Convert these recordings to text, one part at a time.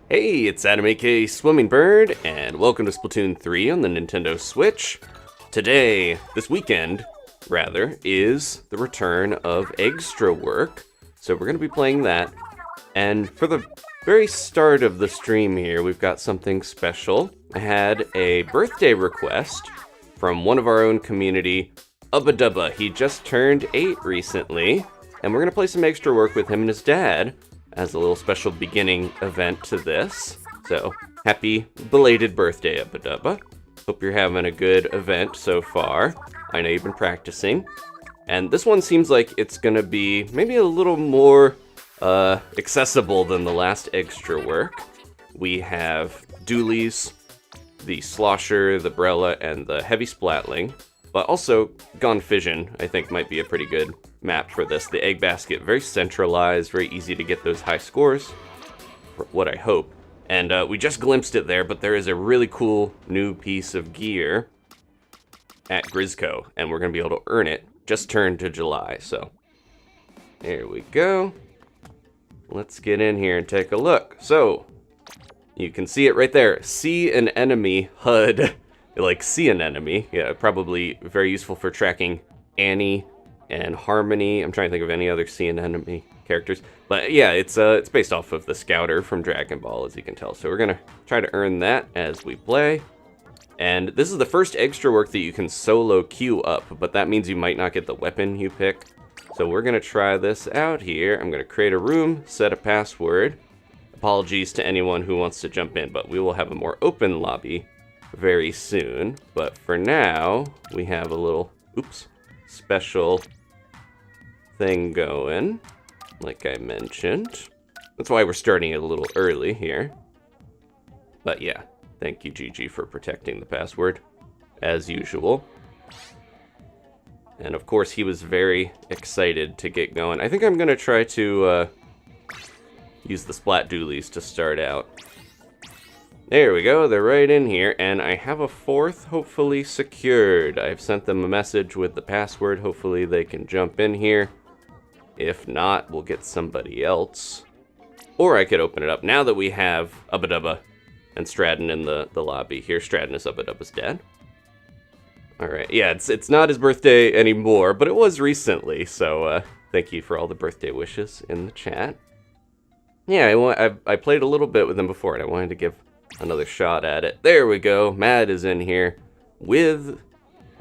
Hey, it's Adam aka Swimming Bird, and welcome to Splatoon 3 on the Nintendo Switch. Today, this weekend, rather, is the return of Eggstra Work, so we're going to be playing that. And for the very start of the stream here, we've got something special. I had a birthday request from one of our own community, Ubba Dubba. He just turned 8 recently, and we're going to play some Eggstra Work with him and his dad as a little special beginning event to this. So, happy belated birthday, Ubba Dubba. Hope you're having a good event so far. I know you've been practicing. And this one seems like it's gonna be maybe a little more accessible than the last Eggstra Work. We have dualies, the Slosher, the Brella, and the Heavy Splatling. But also, Gone Fission, I think, might be a pretty good map for this. The egg basket, very centralized, very easy to get those high scores, for what I hope. And we just glimpsed it there, but there is a really cool new piece of gear at Grizzco, and we're going to be able to earn it. Just turned to July, so there we go. Let's get in here and take a look. So, you can see it right there. See an enemy HUD. Like, see an enemy. Yeah, probably very useful for tracking Annie and Harmony. I'm trying to think of any other see an enemy characters. But yeah, it's based off of the Scouter from Dragon Ball, as you can tell. So we're going to try to earn that as we play. And this is the first Eggstra Work that you can solo queue up, but that means you might not get the weapon you pick. So we're going to try this out here. I'm going to create a room, set a password. Apologies to anyone who wants to jump in, but we will have a more open lobby very soon. But for now, we have a little, special thing going, like I mentioned. That's why we're starting it a little early here. But yeah, thank you, GG, for protecting the password, as usual. And of course, he was very excited to get going. I think I'm going to try to use the Splat Dualies to start out. There we go, they're right in here, and I have a fourth hopefully secured. I've sent them a message with the password. Hopefully they can jump in here. If not, we'll get somebody else. Or I could open it up now that we have Ubba Dubba and Stratton in the lobby here. Stratton is Ubba Dubba's dad. Alright, yeah, it's not his birthday anymore, but it was recently, so thank you for all the birthday wishes in the chat. Yeah, I played a little bit with him before, and I wanted to give another shot at it. There we go. Mad is in here with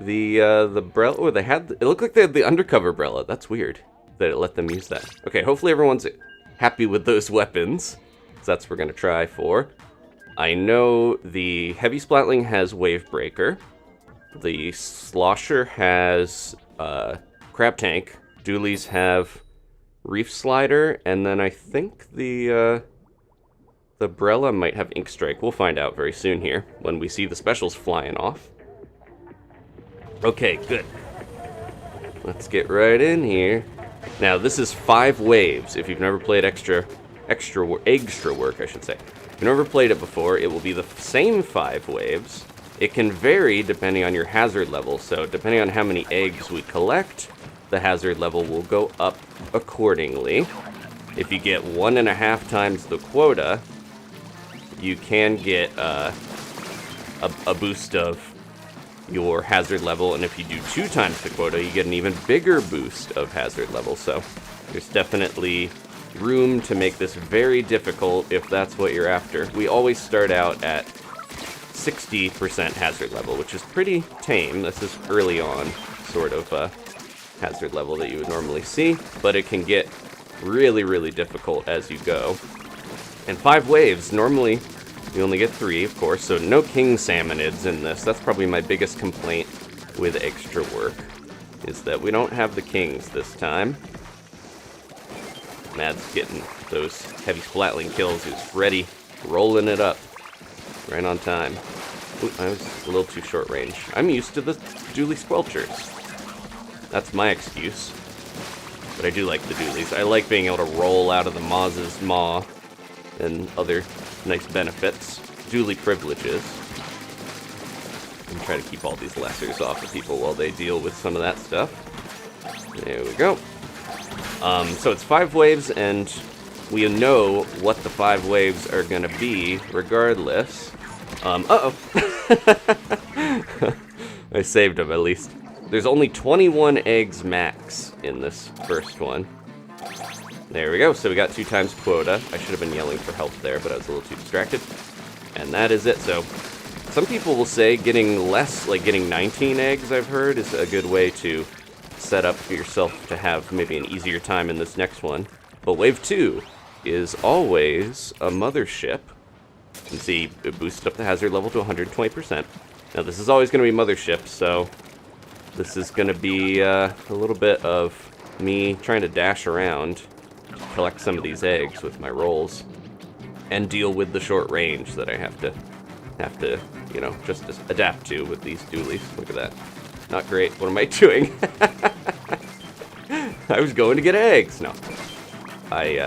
the Brella. Oh, it looked like they had the undercover Brella. That's weird that it let them use that. Okay, hopefully everyone's happy with those weapons. So that's what we're gonna try for. I know the Heavy Splatling has Wave Breaker. The Slosher has Crab Tank. Dualies have Reef Slider, and then I think the Brella might have Ink Strike. We'll find out very soon here when we see the specials flying off. Okay, good. Let's get right in here. Now, this is 5 waves. If you've never played Eggstra Work, I should say. If you've never played it before, it will be the same 5 waves. It can vary depending on your hazard level. So, depending on how many eggs we collect, the hazard level will go up accordingly. If you get 1.5 times the quota, you can get a boost of your hazard level, and if you do 2 times the quota, you get an even bigger boost of hazard level. So there's definitely room to make this very difficult if that's what you're after. We always start out at 60% hazard level, which is pretty tame. This is early on sort of hazard level that you would normally see, but it can get really, really difficult as you go. And 5 waves, normally you only get 3, of course, so no King Salmonids in this. That's probably my biggest complaint with Eggstra Work, is that we don't have the Kings this time. Mad's getting those Heavy Splatling kills. He's ready, rolling it up. Right on time. Ooh, I was a little too short range. I'm used to the dually squelchers. That's my excuse. But I do like the dualies. I like being able to roll out of the Maz's maw and other nice benefits. Dually privileges. And try to keep all these lessers off of people while they deal with some of that stuff. There we go. So it's 5 waves, and we know what the 5 waves are gonna be, regardless. Uh-oh. I saved him, at least. There's only 21 eggs max in this first one. There we go, so we got 2 times quota. I should have been yelling for help there, but I was a little too distracted. And that is it. So some people will say getting less, like getting 19 eggs, I've heard, is a good way to set up for yourself to have maybe an easier time in this next one. But wave 2 is always a mothership. You can see it boosted up the hazard level to 120%. Now this is always going to be mothership, so this is going to be a little bit of me trying to dash around, collect some of these eggs with my rolls, and deal with the short range that I have to, you know, just adapt to with these dualies. Look at that. Not great. What am I doing? I was going to get eggs. No. I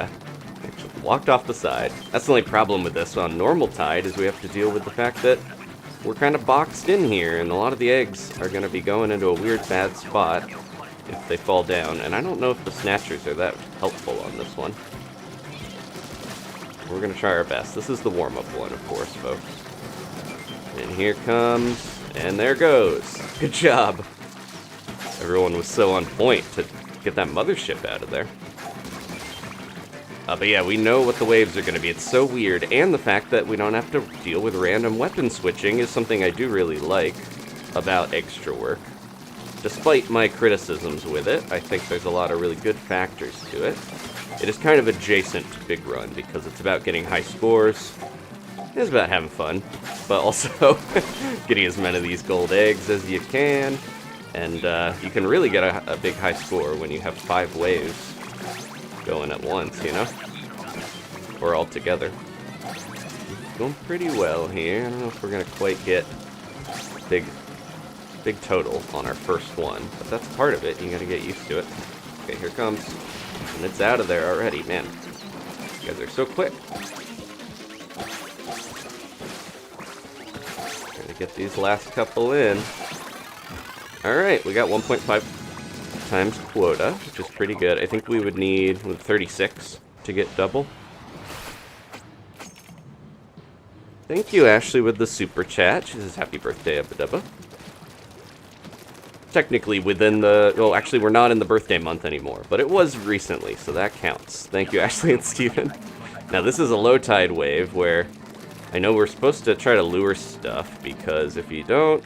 actually walked off the side. That's the only problem with this on normal tide, is we have to deal with the fact that we're kind of boxed in here, and a lot of the eggs are going to be going into a weird bad spot if they fall down. And I don't know if the snatchers are that helpful on this one. We're going to try our best. This is the warm-up one, of course, folks. And here comes, and there goes. Good job. Everyone was so on point to get that mothership out of there. But yeah, we know what the waves are going to be. It's so weird. And the fact that we don't have to deal with random weapon switching is something I do really like about Eggstra Work. Despite my criticisms with it, I think there's a lot of really good factors to it. It is kind of adjacent to Big Run because it's about getting high scores. It's about having fun, but also getting as many of these gold eggs as you can. And you can really get a big high score when you have 5 waves going at once, you know? Or all together. Going pretty well here. I don't know if we're going to quite get big total on our first one, but that's part of it. You got to get used to it. Okay, here it comes. And it's out of there already. Man, you guys are so quick. Trying to get these last couple in. Alright, we got 1.5 times quota, which is pretty good. I think we would need 36 to get double. Thank you, Ashley, with the super chat. She says, happy birthday, Abba Dubba. Technically within the... Well, actually, we're not in the birthday month anymore, but it was recently, so that counts. Thank you, Ashley and Steven. Now, this is a low tide wave where I know we're supposed to try to lure stuff, because if you don't,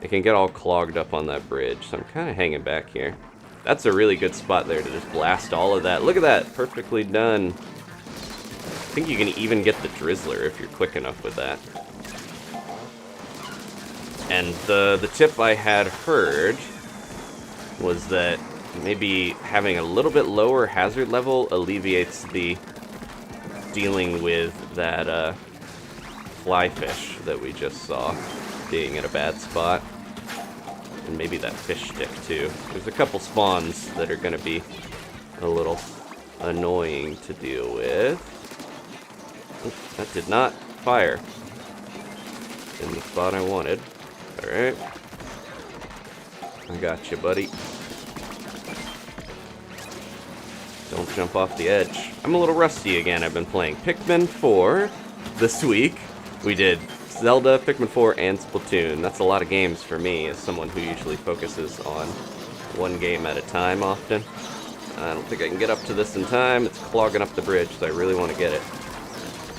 it can get all clogged up on that bridge, so I'm kind of hanging back here. That's a really good spot there to just blast all of that. Look at that! Perfectly done. I think you can even get the Drizzler if you're quick enough with that. And the tip I had heard was that maybe having a little bit lower hazard level alleviates the dealing with that fly fish that we just saw being in a bad spot. And maybe that fish stick too. There's a couple spawns that are going to be a little annoying to deal with. Oops, that did not fire in the spot I wanted. Alright. I got you, buddy. Don't jump off the edge. I'm a little rusty again. I've been playing Pikmin 4 this week. We did Zelda, Pikmin 4, and Splatoon. That's a lot of games for me as someone who usually focuses on one game at a time often. I don't think I can get up to this in time. It's clogging up the bridge, so I really want to get it.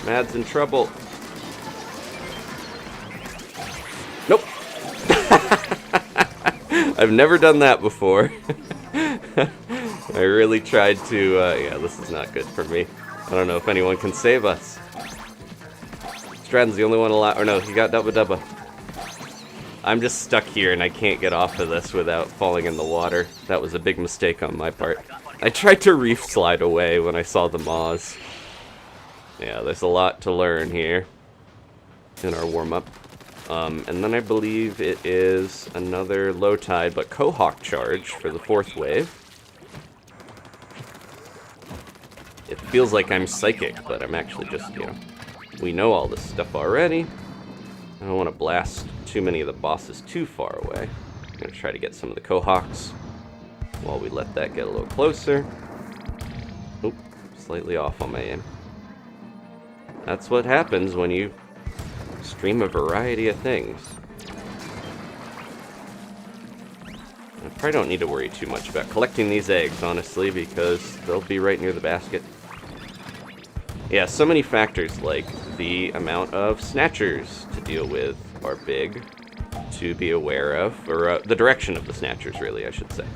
Mad's in trouble. Nope. I've never done that before. I really tried to, yeah, this is not good for me. I don't know if anyone can save us. Stratton's the only one alive. Or no, he got Dubba Dubba. I'm just stuck here and I can't get off of this without falling in the water. That was a big mistake on my part. I tried to reef slide away when I saw the maws. Yeah, there's a lot to learn here in our warm-up. And then I believe it is another low tide, but Quahog charge for the 4th wave. It feels like I'm psychic, but I'm actually just, you know, we know all this stuff already. I don't want to blast too many of the bosses too far away. I'm going to try to get some of the Quahogs while we let that get a little closer. Oops, slightly off on my aim. That's what happens when you stream a variety of things. I probably don't need to worry too much about collecting these eggs, honestly, because they'll be right near the basket. Yeah, so many factors like the amount of snatchers to deal with are big to be aware of, or the direction of the snatchers, really, I should say.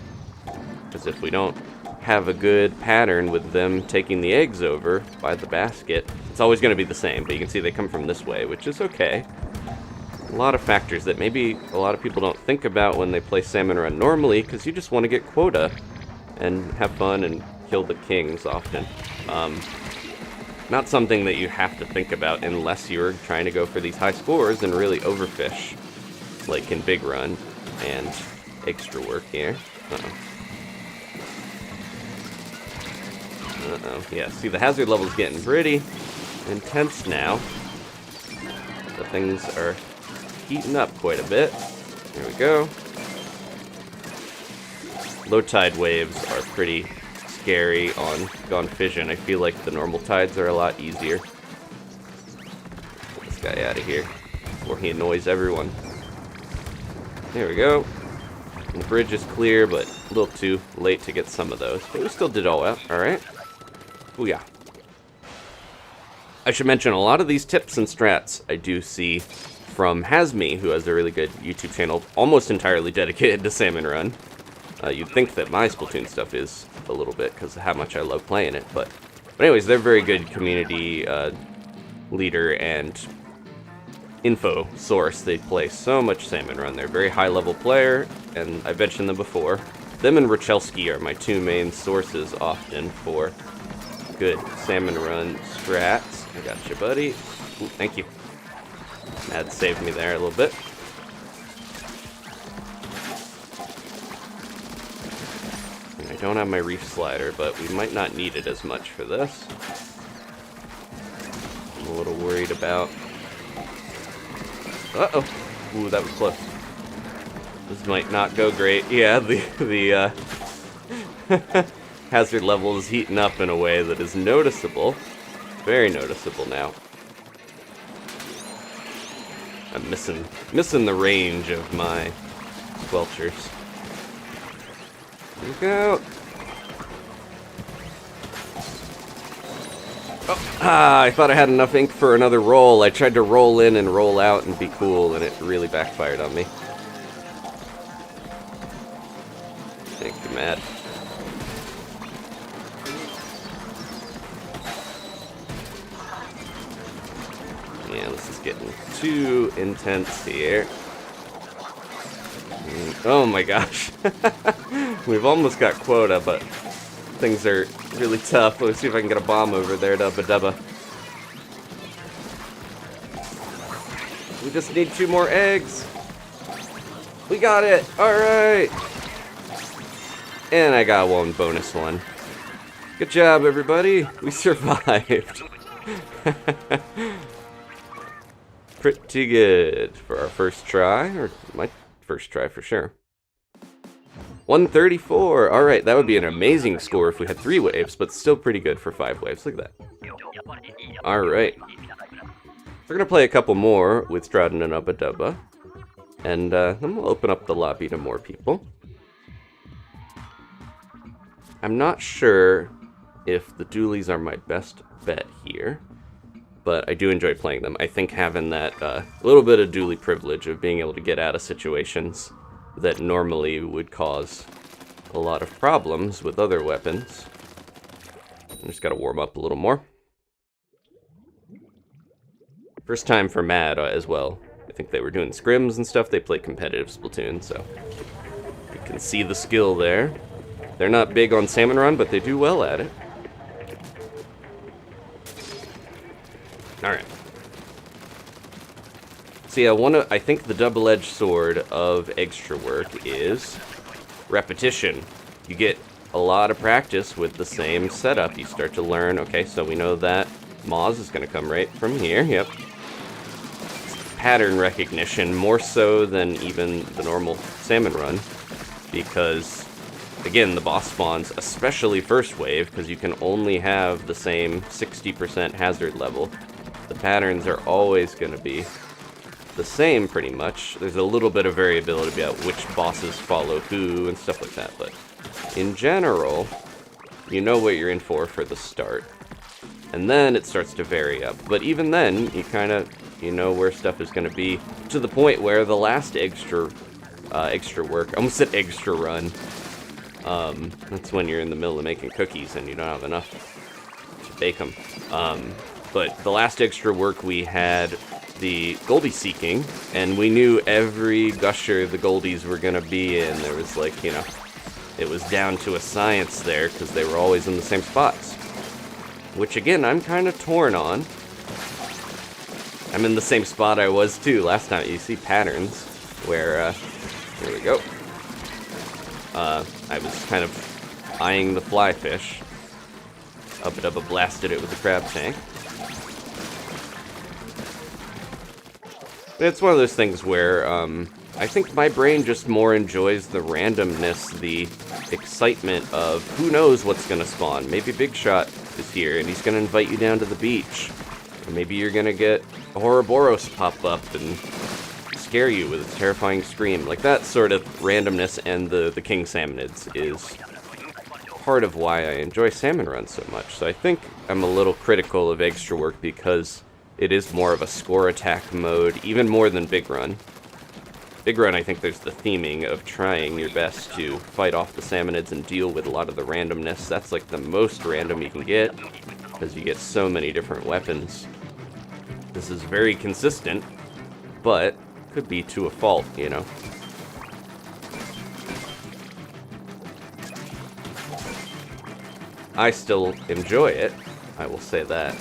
Because if we don't have a good pattern with them taking the eggs over by the basket, it's always going to be the same, but you can see they come from this way, which is okay. A lot of factors that maybe a lot of people don't think about when they play Salmon Run normally, because you just want to get quota and have fun and kill the kings often. Not something that you have to think about unless you're trying to go for these high scores and really overfish, like in Big Run and Eggstra Work here. Yeah, see, the hazard level's getting pretty intense now. The things are heating up quite a bit. There we go. Low tide waves are pretty scary on Gone Fission. I feel like the normal tides are a lot easier. Get this guy out of here before he annoys everyone. There we go. And the bridge is clear, but a little too late to get some of those. But we still did all well. Alright. Booyah. I should mention, a lot of these tips and strats I do see from Hasme, who has a really good YouTube channel, almost entirely dedicated to Salmon Run. You'd think that my Splatoon stuff is a little bit, because of how much I love playing it, but anyways, they're very good community leader and info source. They play so much Salmon Run. They're a very high-level player, and I've mentioned them before. Them and Rachelski are my two main sources often for good Salmon Run strats. I got you, buddy. Ooh, thank you. That saved me there a little bit. And I don't have my reef slider, but we might not need it as much for this. I'm a little worried about... Uh-oh. Ooh, that was close. This might not go great. Yeah, the hazard level is heating up in a way that is noticeable. Very noticeable now. I'm missing the range of my squelchers. Look out! Oh, I thought I had enough ink for another roll. I tried to roll in and roll out and be cool, and it really backfired on me. Thank you, Matt. Yeah, this is getting too intense here. Oh my gosh. We've almost got quota, but things are really tough. Let's see if I can get a bomb over there, Dubba Dubba. We just need 2 more eggs. We got it. Alright. And I got 1 bonus one. Good job, everybody. We survived. Pretty good for our first try, or my first try for sure. 134. All right, that would be an amazing score if we had 3 waves, but still pretty good for 5 waves. Look at that. All right. We're gonna play a couple more with Stratton and Ubba Dubba, and then we'll open up the lobby to more people. I'm not sure if the dualies are my best bet here, but I do enjoy playing them. I think having that little bit of dually privilege of being able to get out of situations that normally would cause a lot of problems with other weapons. I just gotta warm up a little more. First time for Mad as well. I think they were doing scrims and stuff. They play competitive Splatoon, so you can see the skill there. They're not big on Salmon Run, but they do well at it. Alright. So yeah, I think the double-edged sword of Eggstra Work is repetition. You get a lot of practice with the same setup. You start to learn, okay, so we know that Moz is going to come right from here, yep. Pattern recognition, more so than even the normal Salmon Run, because again, the boss spawns, especially first wave, because you can only have the same 60% hazard level. The patterns are always going to be the same, pretty much. There's a little bit of variability about which bosses follow who and stuff like that, but in general, you know what you're in for the start. And then it starts to vary up. But even then, you know where stuff is going to be, to the point where the last Eggstra Work, I almost said Eggstra Run, that's when you're in the middle of making cookies and you don't have enough to bake them. But the last Eggstra Work, we had the Goldie seeking, and we knew every gusher the Goldies were going to be in. There was like, you know, it was down to a science there, because they were always in the same spots. Which, again, I'm kind of torn on. I'm in the same spot I was, too, last time. You see patterns where, here we go. I was kind of eyeing the fly fish. Ubba blasted it with the crab tank. It's one of those things where, I think my brain just more enjoys the randomness, the excitement of who knows what's going to spawn. Maybe Big Shot is here, and he's going to invite you down to the beach. Or maybe you're going to get a Horrorboros pop up and scare you with a terrifying scream. Like, that sort of randomness, and the King Salmonids is part of why I enjoy Salmon Run so much. So I think I'm a little critical of Eggstra Work because it is more of a score attack mode, even more than Big Run. Big Run, I think there's the theming of trying your best to fight off the Salmonids and deal with a lot of the randomness. That's like the most random you can get, because you get so many different weapons. This is very consistent, but could be to a fault, you know. I still enjoy it, I will say that.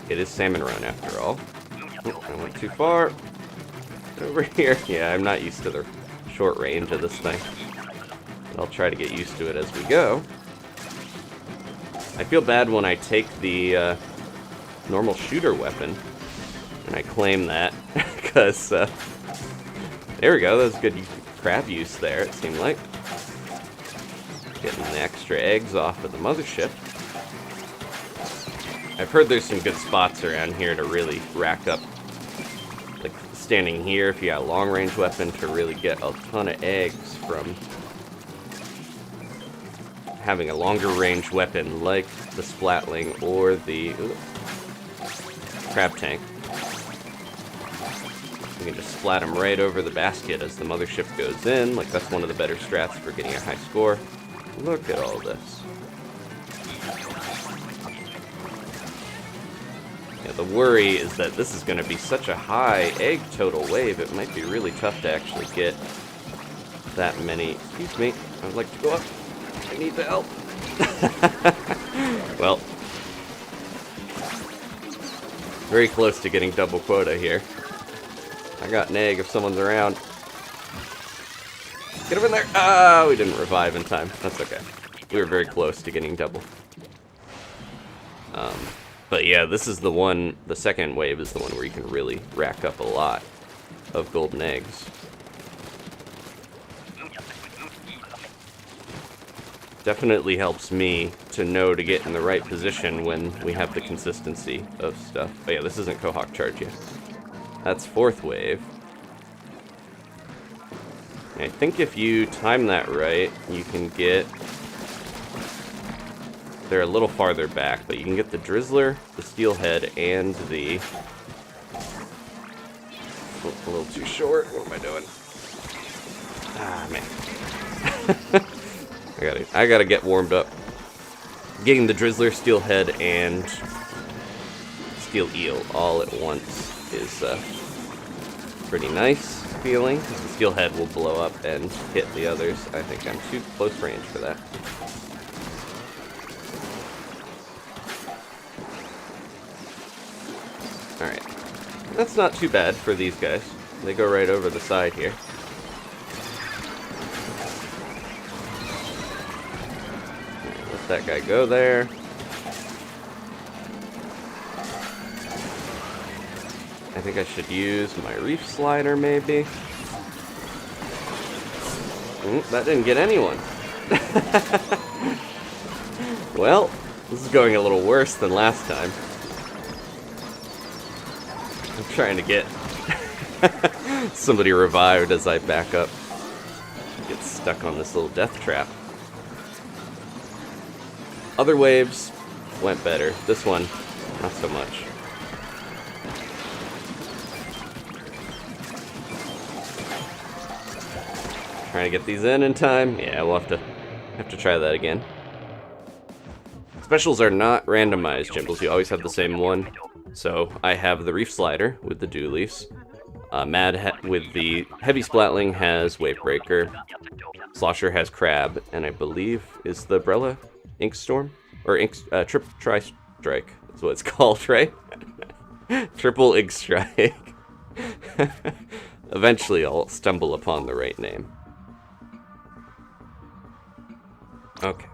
It is Salmon Run, after all. Oh, I went too far. Over here. Yeah, I'm not used to the short range of this thing. But I'll try to get used to it as we go. I feel bad when I take the normal shooter weapon and I claim that, because there we go, that was good crab use there, it seemed like. Getting the extra eggs off of the mothership. I've heard there's some good spots around here to really rack up, like standing here if you got a long range weapon, to really get a ton of eggs from having a longer range weapon like the Splatling or the crab tank. You can just splat them right over the basket as the mothership goes in. Like, that's one of the better strats for getting a high score. Look at all this. Yeah, the worry is that this is going to be such a high egg total wave, it might be really tough to actually get that many. Excuse me, I would like to go up. I need the help. Well, very close to getting double quota here. I got an egg if someone's around. Get him in there! Ah, we didn't revive in time. That's okay. We were very close to getting double. But yeah, this is the one, the second wave is the one where you can really rack up a lot of golden eggs. Definitely helps me to know to get in the right position when we have the consistency of stuff. Oh yeah, this isn't Cohawk Charge yet. That's fourth wave. I think if you time that right, you can get... They're a little farther back, but you can get the Drizzler, the Steelhead, and the... Oh, a little too short. What am I doing? Ah, man. I gotta get warmed up. Getting the Drizzler, Steelhead, and Steel Eel all at once is pretty nice feeling, because the Steelhead will blow up and hit the others. I think I'm too close range for that. Alright. That's not too bad for these guys. They go right over the side here. Let that guy go there. I think I should use my reef slider, maybe. That didn't get anyone. Well, this is going a little worse than last time. I'm trying to get somebody revived as I back up. Get stuck on this little death trap. Other waves went better. This one, not so much. Trying to get these in time. Yeah, we'll have to try that again. Specials are not randomized, Jimbles. You always have the same one. So I have the Reef Slider with the Doolies. Mad with the Heavy Splatling has Wavebreaker. Slosher has Crab, and I believe is the Umbrella Ink Storm? Or Tri-Strike. That's what it's called, right? Triple Ink Strike. Eventually I'll stumble upon the right name. Okay.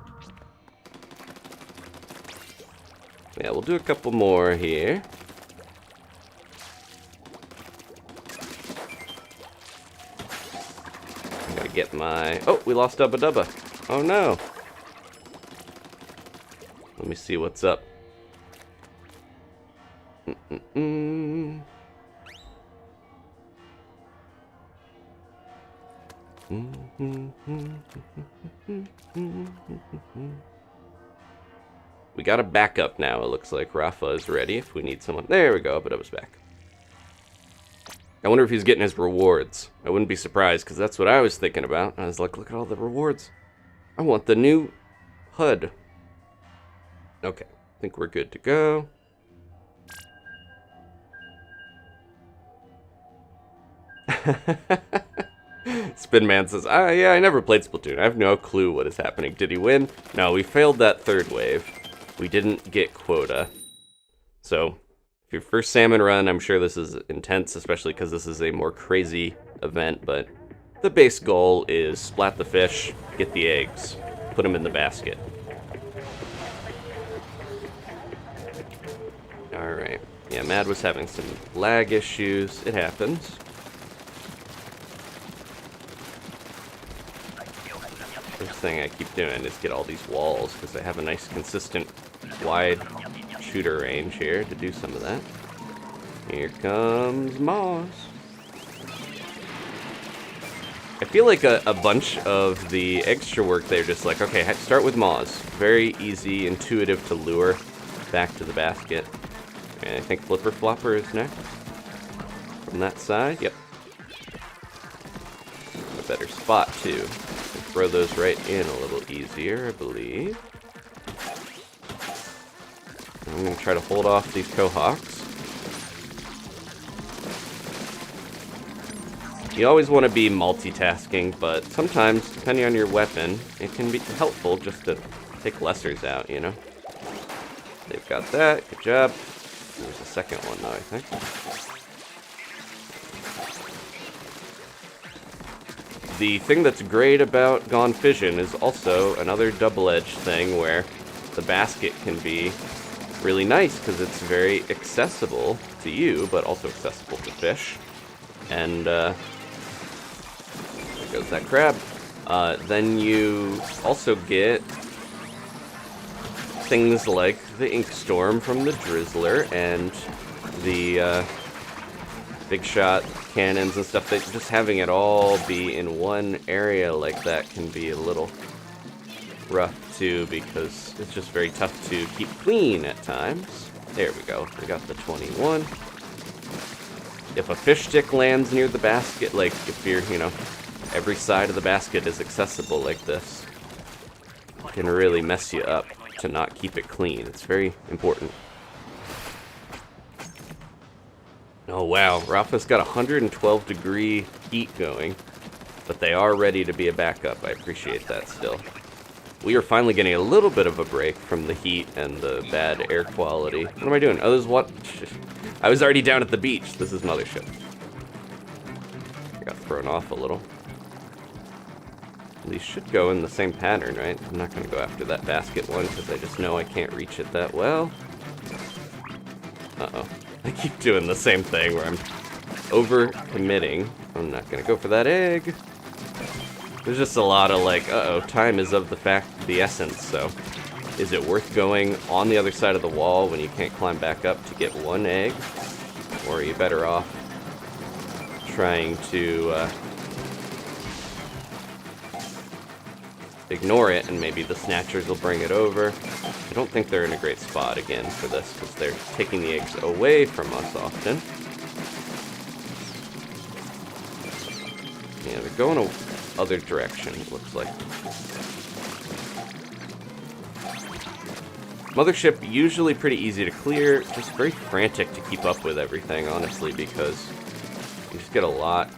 Yeah, we'll do a couple more here. Gotta get my... Oh, we lost Dubba Dubba. Oh no. Let me see what's up. We got a backup now, it looks like. Rafa is ready if we need someone. There we go, but I was back. I wonder if he's getting his rewards. I wouldn't be surprised, because that's what I was thinking about. I was like, look at all the rewards. I want the new HUD. Okay, I think we're good to go. Spinman says, yeah, I never played Splatoon. I have no clue what is happening. Did he win? No, we failed that third wave. We didn't get quota. So, if your first salmon run, I'm sure this is intense, especially because this is a more crazy event, but the base goal is splat the fish, get the eggs, put them in the basket. Alright. Yeah, Mad was having some lag issues. It happens. First thing I keep doing is get all these walls, because I have a nice, consistent, wide shooter range here to do some of that. Here comes Moss. I feel like a bunch of the Eggstra Work, they're just like, okay, start with Moss. Very easy, intuitive to lure back to the basket. And I think Flipper Flopper is next. From that side, yep. A better spot, too. Throw those right in a little easier, I believe. I'm going to try to hold off these Cohawks. You always want to be multitasking, but sometimes, depending on your weapon, it can be helpful just to take lessers out, you know? They've got that, good job. There's a second one, though, I think. The thing that's great about Gone Fission is also another double-edged thing where the basket can be really nice because it's very accessible to you, but also accessible to fish. And there goes that crab. Then you also get things like the Ink Storm from the Drizzler and the big shot cannons and stuff. That just having it all be in one area like that can be a little rough too, because it's just very tough to keep clean at times. There we go. We got the 21. If a fish stick lands near the basket, like if you're, you know, every side of the basket is accessible like this, it can really mess you up to not keep it clean. It's very important. Oh wow, Rafa's got 112 degree heat going, but they are ready to be a backup. I appreciate that still. We are finally getting a little bit of a break from the heat and the bad air quality. What am I doing? Oh, this is what? I was already down at the beach. This is Mothership. I got thrown off a little. These should go in the same pattern, right? I'm not going to go after that basket one because I just know I can't reach it that well. Uh-oh. I keep doing the same thing where I'm over-committing. I'm not going to go for that egg. There's just a lot of like, uh-oh, time is of the essence, so is it worth going on the other side of the wall when you can't climb back up to get one egg? Or are you better off trying to ignore it, and maybe the snatchers will bring it over? I don't think they're in a great spot again for this, because they're taking the eggs away from us often. Yeah, they're going a other direction, it looks like. Mothership, usually pretty easy to clear, just very frantic to keep up with everything, honestly, because you just get a lot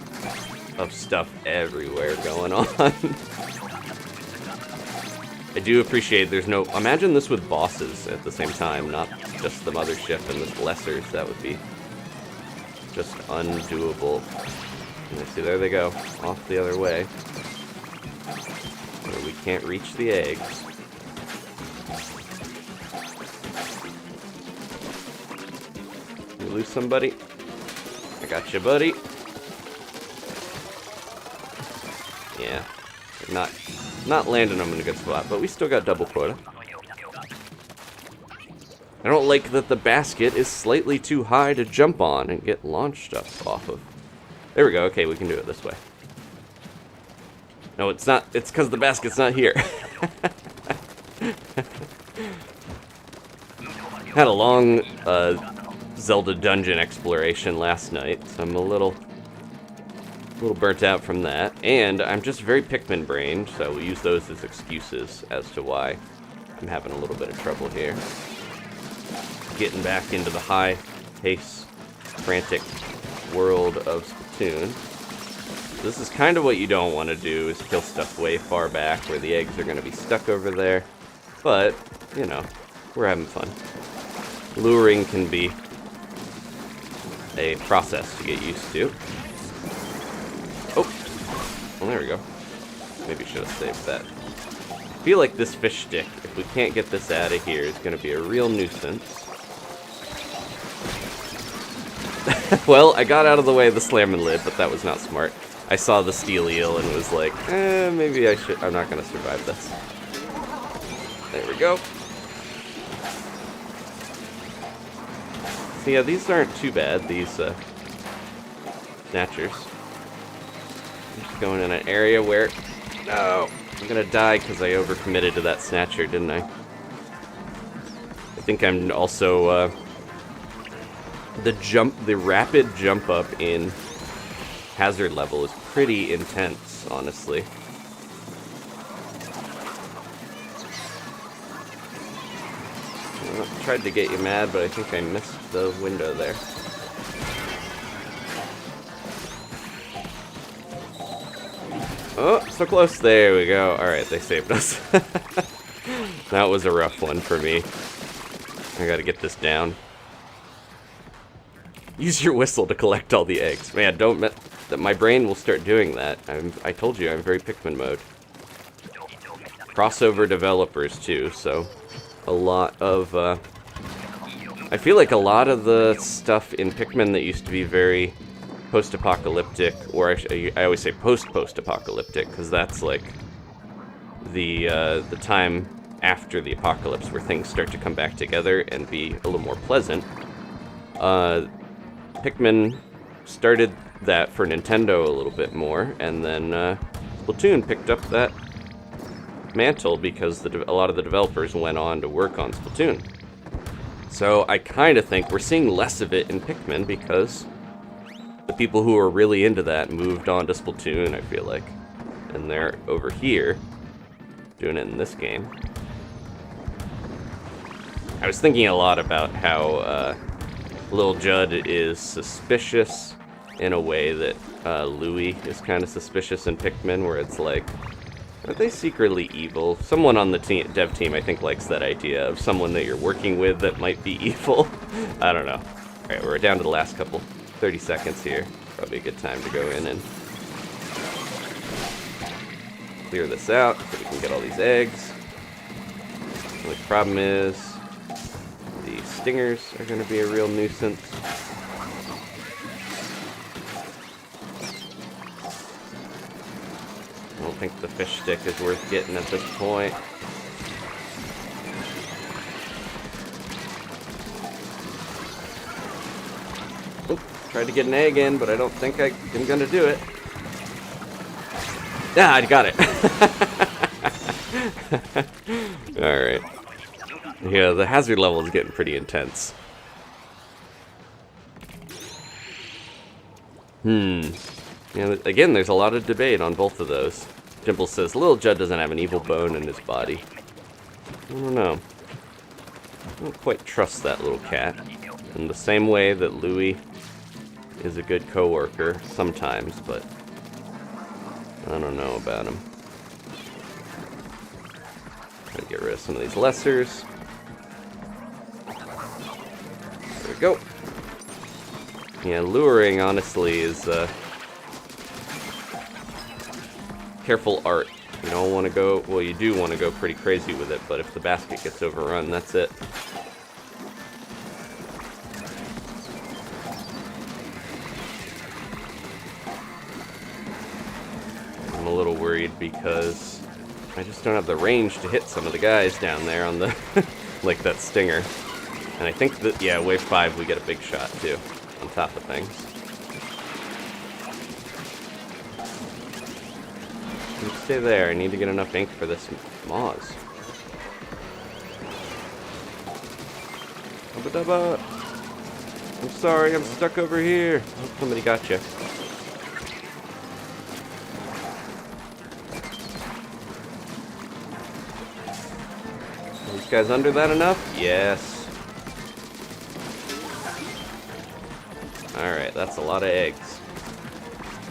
of stuff everywhere going on. I do appreciate there's no... Imagine this with bosses at the same time, not just the mothership and the blessers. That would be just undoable. And see, there they go, off the other way. Where we can't reach the eggs. You lose somebody? I got you, buddy. Yeah, not landing them in a good spot, but we still got double quota. I don't like that the basket is slightly too high to jump on and get launched up off of. There we go. Okay, we can do it this way. No, it's not. It's because the basket's not here. Had a long Zelda dungeon exploration last night, so I'm a little burnt out from that. And I'm just very Pikmin-brained, so we'll use those as excuses as to why I'm having a little bit of trouble here. Getting back into the high-pace, frantic world of Splatoon. This is kind of what you don't want to do, is kill stuff way far back where the eggs are going to be stuck over there. But, you know, we're having fun. Luring can be a process to get used to. Oh, well, there we go. Maybe should have saved that. I feel like this fish stick, if we can't get this out of here, is going to be a real nuisance. Well, I got out of the way of the salmon lid, but that was not smart. I saw the steel eel and was like, maybe I should. I'm not going to survive this. There we go. So yeah, these aren't too bad, these snatchers. I'm just going in an area where... No! I'm going to die because I overcommitted to that snatcher, didn't I? I think I'm also... The rapid jump up in hazard level is pretty intense, honestly. Well, tried to get you mad, but I think I missed the window there. Oh, so close. There we go. Alright, they saved us. That was a rough one for me. I gotta get this down. Use your whistle to collect all the eggs. Man, don't... My brain will start doing that. I told you, I'm very Pikmin mode. Crossover developers, too, so... A lot of, I feel like a lot of the stuff in Pikmin that used to be very post-apocalyptic, or I always say post-post-apocalyptic, because that's like the time after the apocalypse where things start to come back together and be a little more pleasant. Pikmin started that for Nintendo a little bit more, and then Splatoon picked up that mantle because a lot of the developers went on to work on Splatoon. So I kind of think we're seeing less of it in Pikmin because the people who are really into that moved on to Splatoon, I feel like. And they're over here doing it in this game. I was thinking a lot about how Lil Judd is suspicious in a way that Louie is kind of suspicious in Pikmin, where it's like, are they secretly evil? Someone on the dev team, I think, likes that idea of someone that you're working with that might be evil. I don't know. Alright, we're down to the last 30 seconds here. Probably a good time to go in and clear this out so we can get all these eggs. The only problem is the stingers are going to be a real nuisance. Well, think the fish stick is worth getting at this point. Oop, tried to get an egg in, but I don't think I'm gonna do it. Yeah, I got it. Alright. Yeah, the hazard level is getting pretty intense. Yeah, again, there's a lot of debate on both of those. Dimple says, Little Judd doesn't have an evil bone in his body. I don't know. I don't quite trust that little cat. In the same way that Louie is a good coworker sometimes, but I don't know about him. Try to get rid of some of these lessers. There we go. Yeah, luring, honestly, is careful art. You don't want to go, well, you do want to go pretty crazy with it, but if the basket gets overrun, that's it. I'm a little worried because I just don't have the range to hit some of the guys down there on the, like that stinger. And I think that, yeah, wave 5 we get a big shot too, on top of things. You stay there, I need to get enough ink for this Moz. Hubba dubba! I'm sorry, I'm stuck over here. Oh, somebody got you. Are these guys under that enough? Yes. Alright, that's a lot of eggs.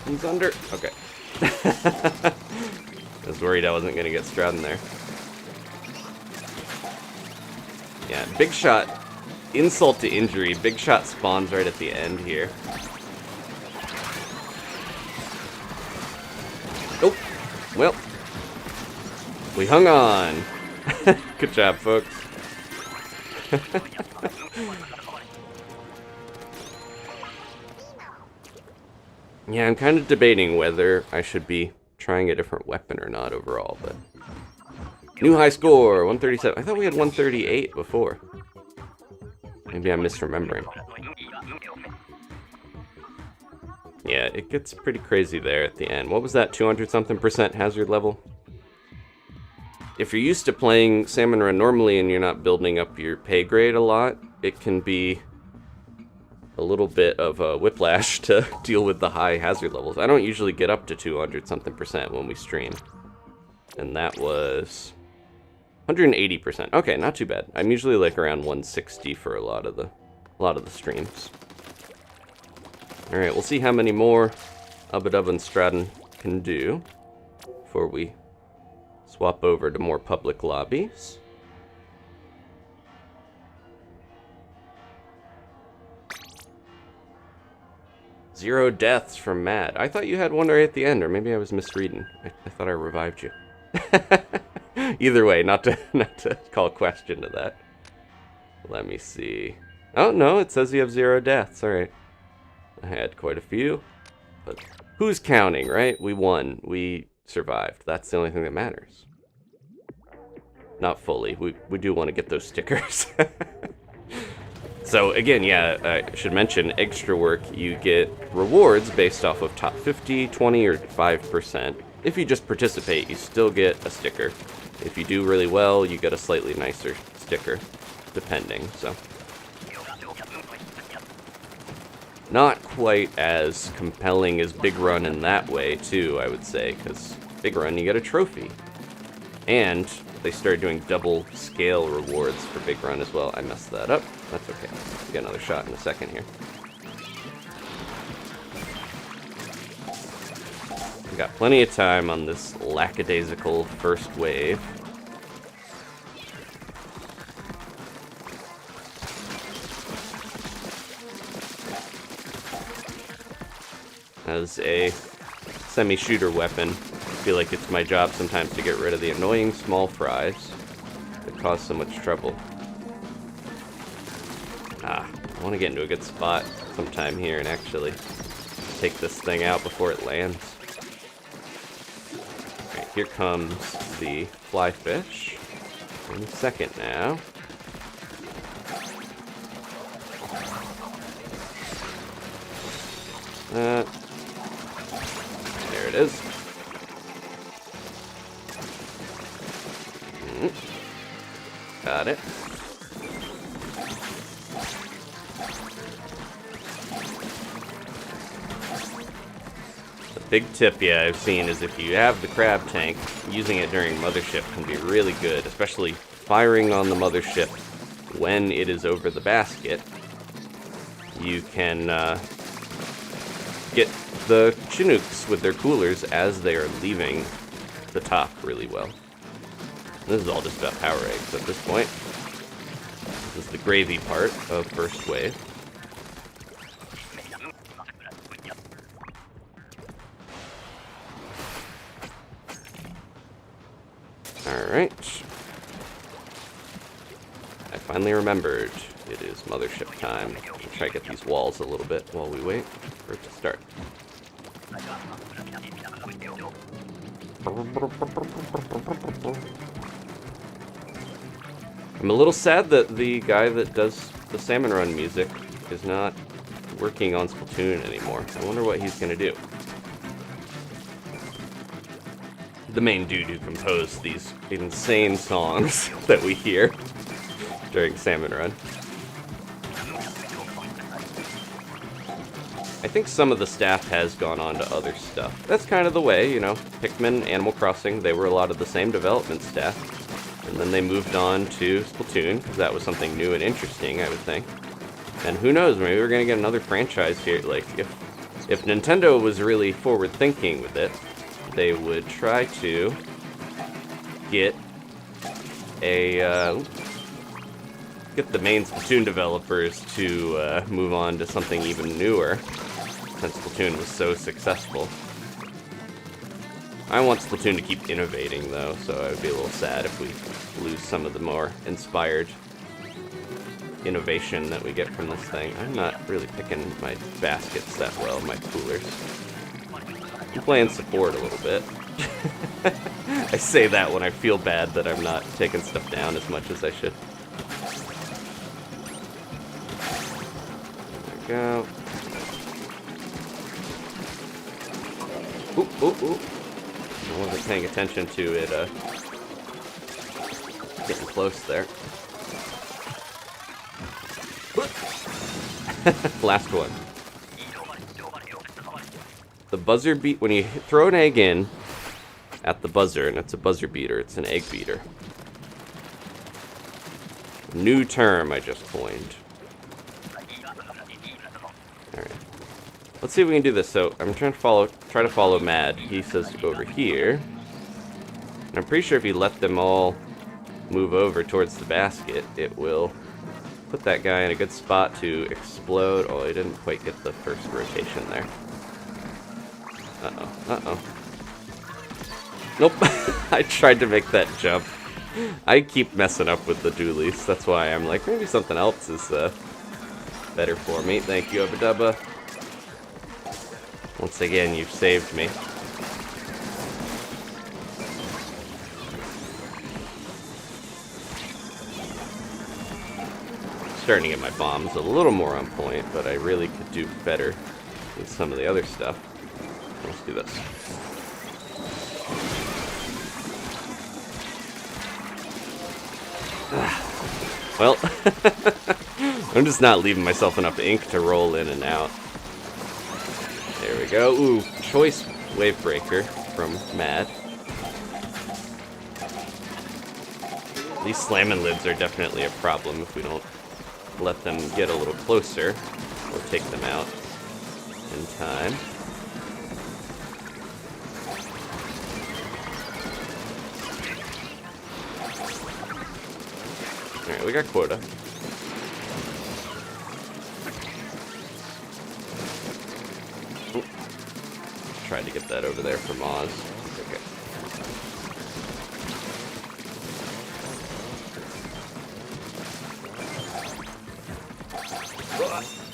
Who's under? Okay. I was worried I wasn't going to get Stroud in there. Yeah, Big Shot, insult to injury, Big Shot spawns right at the end here. Oh, well, we hung on. Good job, folks. Yeah, I'm kind of debating whether I should be trying a different weapon or not overall, but... New high score, 137. I thought we had 138 before. Maybe I'm misremembering. Yeah, it gets pretty crazy there at the end. What was that, 200-something% hazard level? If you're used to playing Salmon Run normally and you're not building up your pay grade a lot, it can be a little bit of a whiplash to deal with the high hazard levels. I don't usually get up to 200-something% when we stream. And that was 180%. Okay, not too bad. I'm usually like around 160 for a lot of the streams. All right, we'll see how many more Ubba Dubba and Stratton can do before we swap over to more public lobbies. Zero deaths from Mad. I thought you had one right at the end, or maybe I was misreading. I thought I revived you. Either way, not to call question to that. Let me see. Oh, no, it says you have 0 deaths. All right. I had quite a few. But who's counting, right? We won. We survived. That's the only thing that matters. Not fully. We do want to get those stickers. So again, yeah, I should mention Eggstra Work, you get rewards based off of top 50, 20, or 5%. If you just participate, you still get a sticker. If you do really well, you get a slightly nicer sticker, depending, so. Not quite as compelling as Big Run in that way, too, I would say, because Big Run, you get a trophy. And they started doing double scale rewards for Big Run as well. I messed that up. That's okay. We'll get another shot in a second here. We got plenty of time on this lackadaisical first wave. As a semi-shooter weapon, I feel like it's my job sometimes to get rid of the annoying small fries that cause so much trouble. I want to get into a good spot sometime here and actually take this thing out before it lands. here comes the fly fish. In a second now. There it is. Got it. The big tip, I've seen is if you have the crab tank, using it during mothership can be really good, especially firing on the mothership when it is over the basket. You can get the Chinooks with their coolers as they are leaving the top really well. This is all just about power eggs at this point. This is the gravy part of first wave. Alright. I finally remembered it is mothership time. I'll try to get these walls a little bit while we wait for it to start. I'm a little sad that the guy that does the Salmon Run music is not working on Splatoon anymore. I wonder what he's gonna do. The main dude who composed these insane songs that we hear during Salmon Run. I think some of the staff has gone on to other stuff. That's kind of the way, you know. Pikmin, Animal Crossing, they were a lot of the same development staff. And then they moved on to Splatoon, because that was something new and interesting, I would think. And who knows, maybe we're going to get another franchise here. Like, if Nintendo was really forward-thinking with it, they would try to get a... get the main Splatoon developers to move on to something even newer, since Splatoon was so successful. I want Splatoon to keep innovating, though, so I would be a little sad if we lose some of the more inspired innovation that we get from this thing. I'm not really picking my baskets that well, my coolers. I'm playing support a little bit. I say that when I feel bad that I'm not taking stuff down as much as I should. There we go. Ooh, ooh, ooh. I wasn't paying attention to it, getting close there. Last one. The buzzer beat, when you throw an egg in at the buzzer, and it's a buzzer beater, it's an egg beater. New term I just coined. Alright. Let's see if we can do this. So I'm trying to try to follow Mad. He says to go over here. And I'm pretty sure if you let them all move over towards the basket, it will put that guy in a good spot to explode. Oh, he didn't quite get the first rotation there. Uh-oh, uh-oh. Nope. I tried to make that jump. I keep messing up with the dualies. That's why I'm like, maybe something else is better for me. Thank you, Abadubba. Once again, you've saved me. Starting to get my bombs a little more on point, but I really could do better with some of the other stuff. Let's do this. Well, I'm just not leaving myself enough ink to roll in and out. There we go. Ooh, choice wave breaker from Mad. These slamming lids are definitely a problem if we don't let them get a little closer or take them out in time. Alright, we got quota. Ooh. Tried to get that over there from Oz. Okay.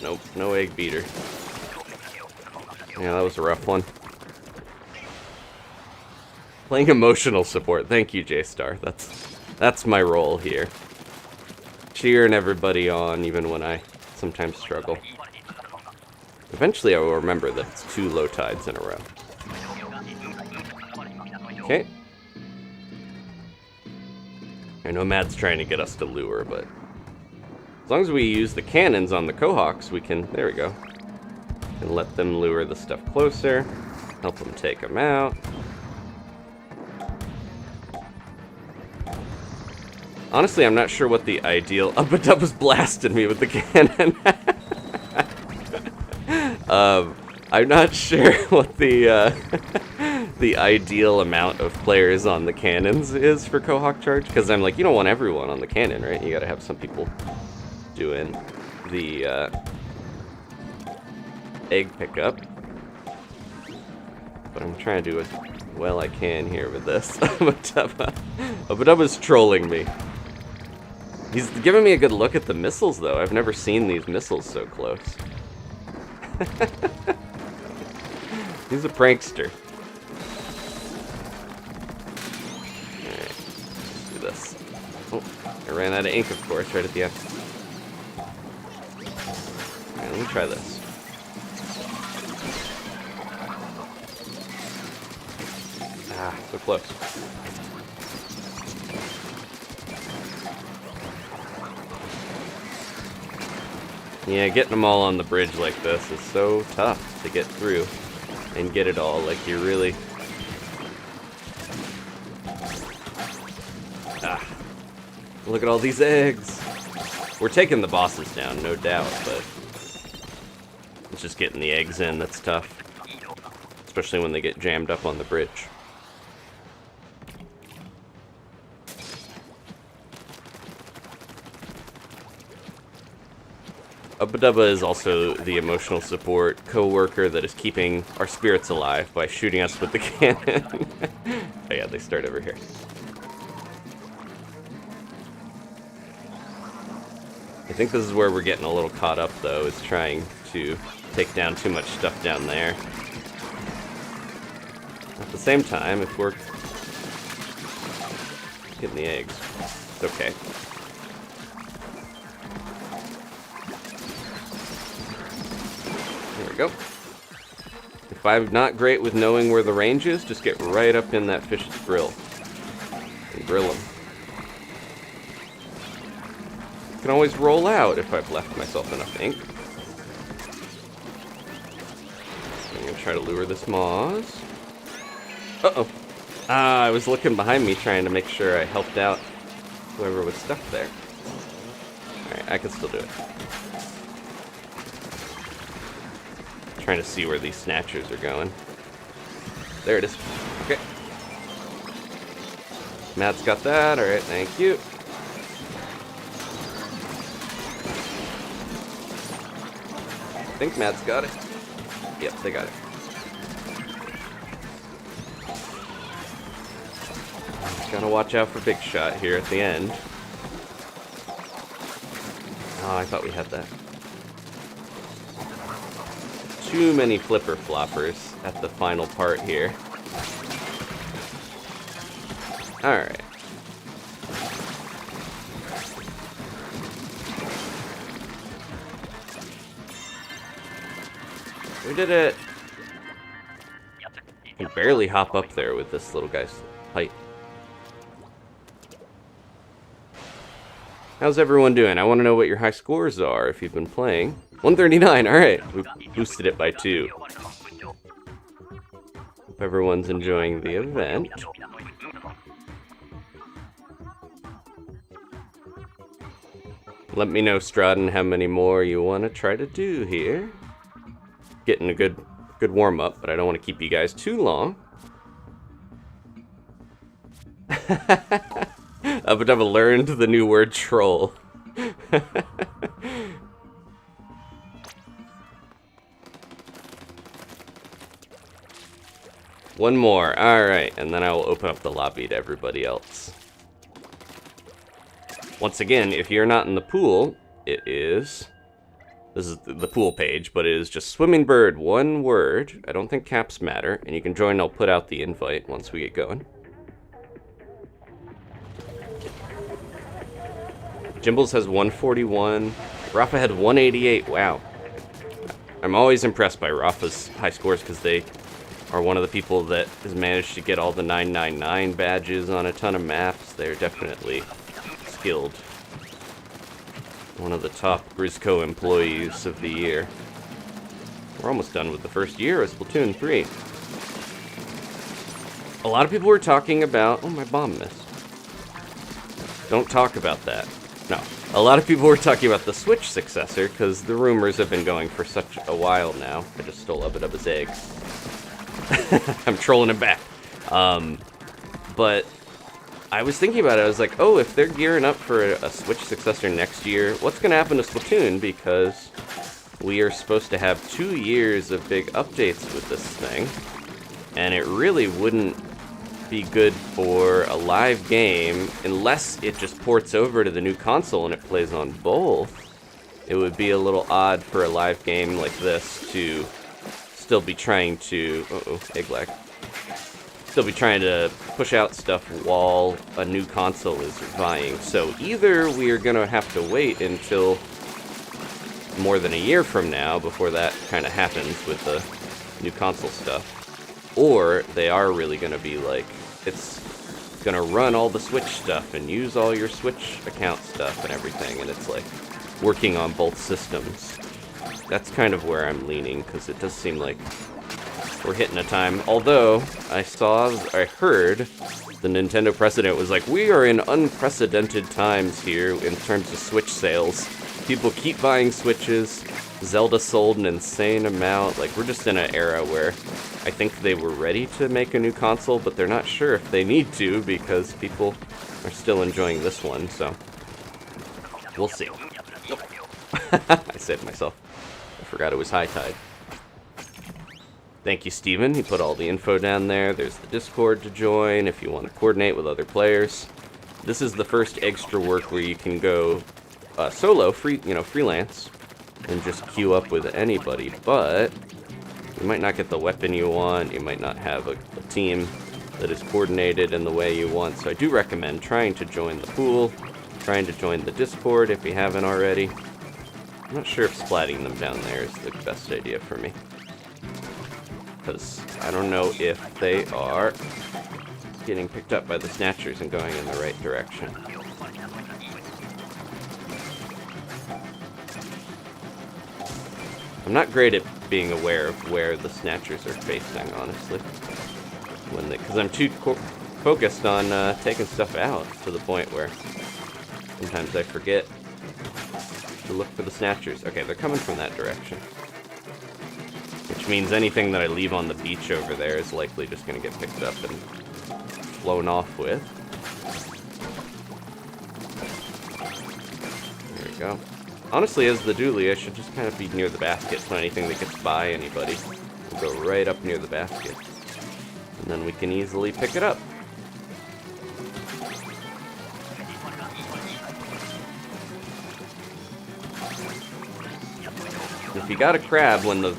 Nope, no egg beater. Yeah, that was a rough one. Playing emotional support. Thank you, J-Star. That's my role here. Cheering everybody on, even when I sometimes struggle. Eventually I will remember that it's 2 low tides in a row. Okay. I know Matt's trying to get us to lure, but as long as we use the cannons on the Cohawks, we can, there we go. And let them lure the stuff closer, help them take them out. Honestly, I'm not sure what the ideal... Oh, but was blasting me with the cannon. I'm not sure what the the ideal amount of players on the cannons is for Cohawk Charge, because I'm like, you don't want everyone on the cannon, right? You gotta have some people doing the egg pickup. But I'm trying to do as well I can here with this. Obadaba's trolling me. He's giving me a good look at the missiles, though. I've never seen these missiles so close. He's a prankster. Alright, let's do this. Oh, I ran out of ink, of course, right at the end. Alright, let me try this. Ah, so close. Yeah, getting them all on the bridge like this is so tough to get through and get it all. Like, you're really... Ah. Look at all these eggs. We're taking the bosses down, no doubt, but it's just getting the eggs in that's tough. Especially when they get jammed up on the bridge. Ubadubba is also the emotional support co-worker that is keeping our spirits alive by shooting us with the cannon. Oh yeah, they start over here. I think this is where we're getting a little caught up, though, is trying to take down too much stuff down there. At the same time, if we're getting the eggs, it's okay. There we go. If I'm not great with knowing where the range is, just get right up in that fish's grill and grill him. I can always roll out if I've left myself enough ink. I'm gonna try to lure this Moz. Uh-oh. Ah, I was looking behind me trying to make sure I helped out whoever was stuck there. Alright, I can still do it. Trying to see where these snatchers are going. There it is. Okay. Matt's got that. Alright, thank you. I think Matt's got it. Yep, they got it. Gotta watch out for Big Shot here at the end. Oh, I thought we had that. Too many flipper floppers at the final part here. Alright. We did it! I can barely hop up there with this little guy's height. How's everyone doing? I want to know what your high scores are if you've been playing. 139, alright. We boosted it by 2. Hope everyone's enjoying the event. Let me know, Stratton, how many more you want to try to do here. Getting a good warm-up, but I don't want to keep you guys too long. I've learned the new word troll. One more, alright, and then I will open up the lobby to everybody else. Once again, if you're not in the pool, it is... This is the pool page, but it is just Swimming Bird, one word. I don't think caps matter, and you can join, I'll put out the invite once we get going. Jimbles has 141. Rafa had 188. Wow. I'm always impressed by Rafa's high scores because they are one of the people that has managed to get all the 999 badges on a ton of maps. They're definitely skilled. One of the top Grisco employees of the year. We're almost done with the first year of Splatoon 3. A lot of people were talking about... Oh, my bomb missed. Don't talk about that. No. A lot of people were talking about the Switch successor, because the rumors have been going for such a while now. I just stole Ubba eggs. I'm trolling him back. But I was thinking about it. I was like, oh, if they're gearing up for a Switch successor next year, what's going to happen to Splatoon? Because we are supposed to have 2 years of big updates with this thing. And it really wouldn't be good for a live game unless it just ports over to the new console and it plays on both. It would be a little odd for a live game like this to still be trying to... Uh-oh, egg lag. Still be trying to push out stuff while a new console is vying. So either we are going to have to wait until more than a year from now before that kind of happens with the new console stuff. Or they are really going to be like, it's going to run all the Switch stuff and use all your Switch account stuff and everything, and it's like working on both systems. That's kind of where I'm leaning, because it does seem like we're hitting a time. Although, I heard the Nintendo president was like, we are in unprecedented times here in terms of Switch sales. People keep buying Switches. Zelda sold an insane amount. Like, we're just in an era where I think they were ready to make a new console, but they're not sure if they need to because people are still enjoying this one, so we'll see. I saved myself. I forgot it was high tide. Thank you, Steven. He put all the info down there. There's the Discord to join if you want to coordinate with other players. This is the first Eggstra Work where you can go solo, freelance, and just queue up with anybody, but you might not get the weapon you want, you might not have a team that is coordinated in the way you want, so I do recommend trying to join the pool, trying to join the Discord if you haven't already. I'm not sure if splatting them down there is the best idea for me, because I don't know if they are getting picked up by the Snatchers and going in the right direction. I'm not great at being aware of where the Snatchers are facing, honestly. Because I'm too focused on taking stuff out to the point where sometimes I forget to look for the Snatchers. Okay, they're coming from that direction. Which means anything that I leave on the beach over there is likely just going to get picked up and flown off with. There we go. Honestly, as the dually, I should just kind of be near the basket, so anything that gets by anybody will go right up near the basket. And then we can easily pick it up. If you got a crab when the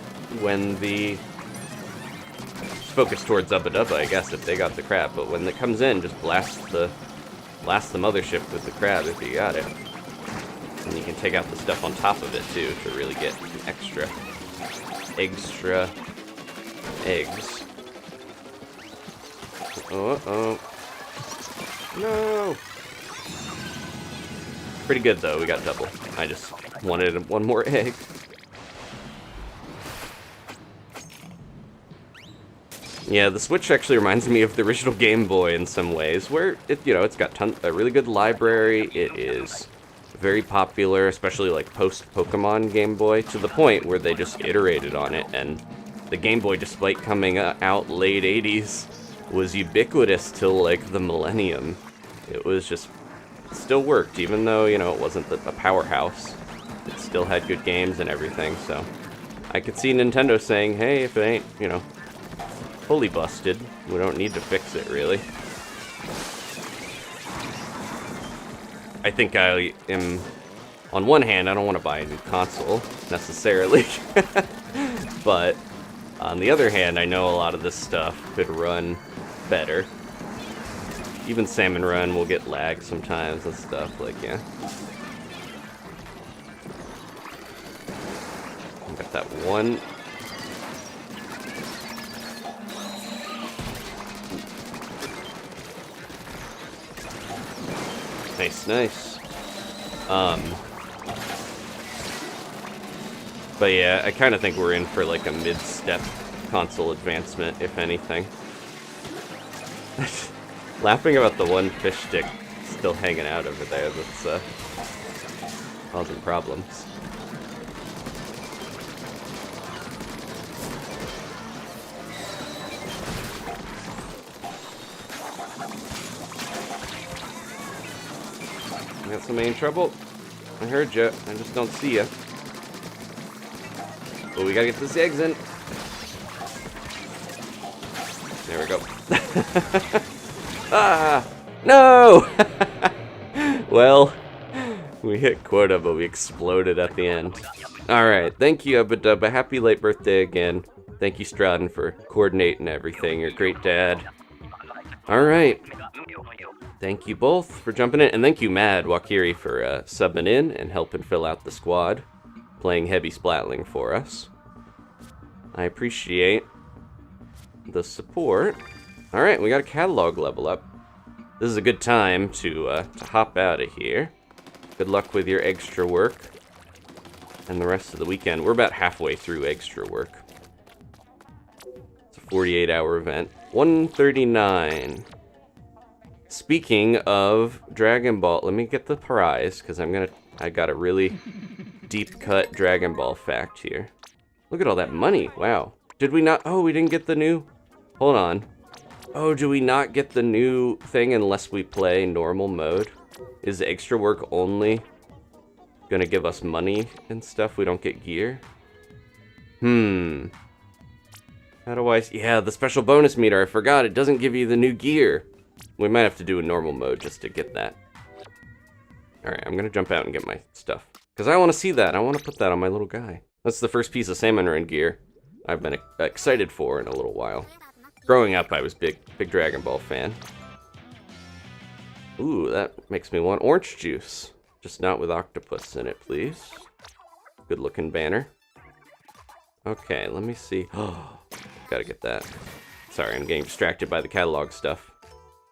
focus towards Ubba Dubba, I guess, if they got the crab, but when it comes in, just blast the mothership with the crab if you got it. And you can take out the stuff on top of it, too, to really get extra eggs. Uh-oh. No! Pretty good, though. We got double. I just wanted one more egg. Yeah, the Switch actually reminds me of the original Game Boy in some ways, where, it's got a really good library. It is very popular, especially like post-Pokemon Game Boy, to the point where they just iterated on it, and the Game Boy, despite coming out late 80s, was ubiquitous till like the millennium. It was just, it still worked, even though, it wasn't a powerhouse. It still had good games and everything, so I could see Nintendo saying, hey, if it ain't, fully busted, we don't need to fix it, really. I think I am, on one hand, I don't want to buy a new console, necessarily, but on the other hand, I know a lot of this stuff could run better. Even Salmon Run will get lag sometimes and stuff, like, yeah. get that one. Nice, nice. But yeah, I kind of think we're in for like a mid-step console advancement, if anything. Laughing about the one fish stick still hanging out over there that's causing problems. You got somebody in trouble? I heard you. I just don't see you. Oh, we gotta get these eggs in. There we go. Ah! No! Well, we hit quota, but we exploded at the end. Alright, thank you, Abadubba. Happy late birthday again. Thank you, Stratton, for coordinating everything. You're a great dad. Alright. Thank you both for jumping in. And thank you, Mad Wakiri, for subbing in and helping fill out the squad. Playing heavy splatling for us. I appreciate the support. Alright, we got a catalog level up. This is a good time to hop out of here. Good luck with your Eggstra Work and the rest of the weekend. We're about halfway through Eggstra Work. It's a 48-hour event. 139. Speaking of Dragon Ball, let me get the prize, because I got a really deep-cut Dragon Ball fact here. Look at all that money. Wow. Did we not? Oh, we didn't get the new... Hold on. Oh, do we not get the new thing unless we play normal mode? Is the Eggstra Work only gonna give us money and stuff? We don't get gear? How do I... Yeah, the special bonus meter. I forgot. It doesn't give you the new gear. We might have to do a normal mode just to get that. Alright, I'm gonna jump out and get my stuff. Because I want to see that. I want to put that on my little guy. That's the first piece of Salmon Run gear I've been excited for in a little while. Growing up, I was big Dragon Ball fan. Ooh, that makes me want orange juice. Just not with octopus in it, please. Good looking banner. Okay, let me see. Oh, gotta get that. Sorry, I'm getting distracted by the catalog stuff.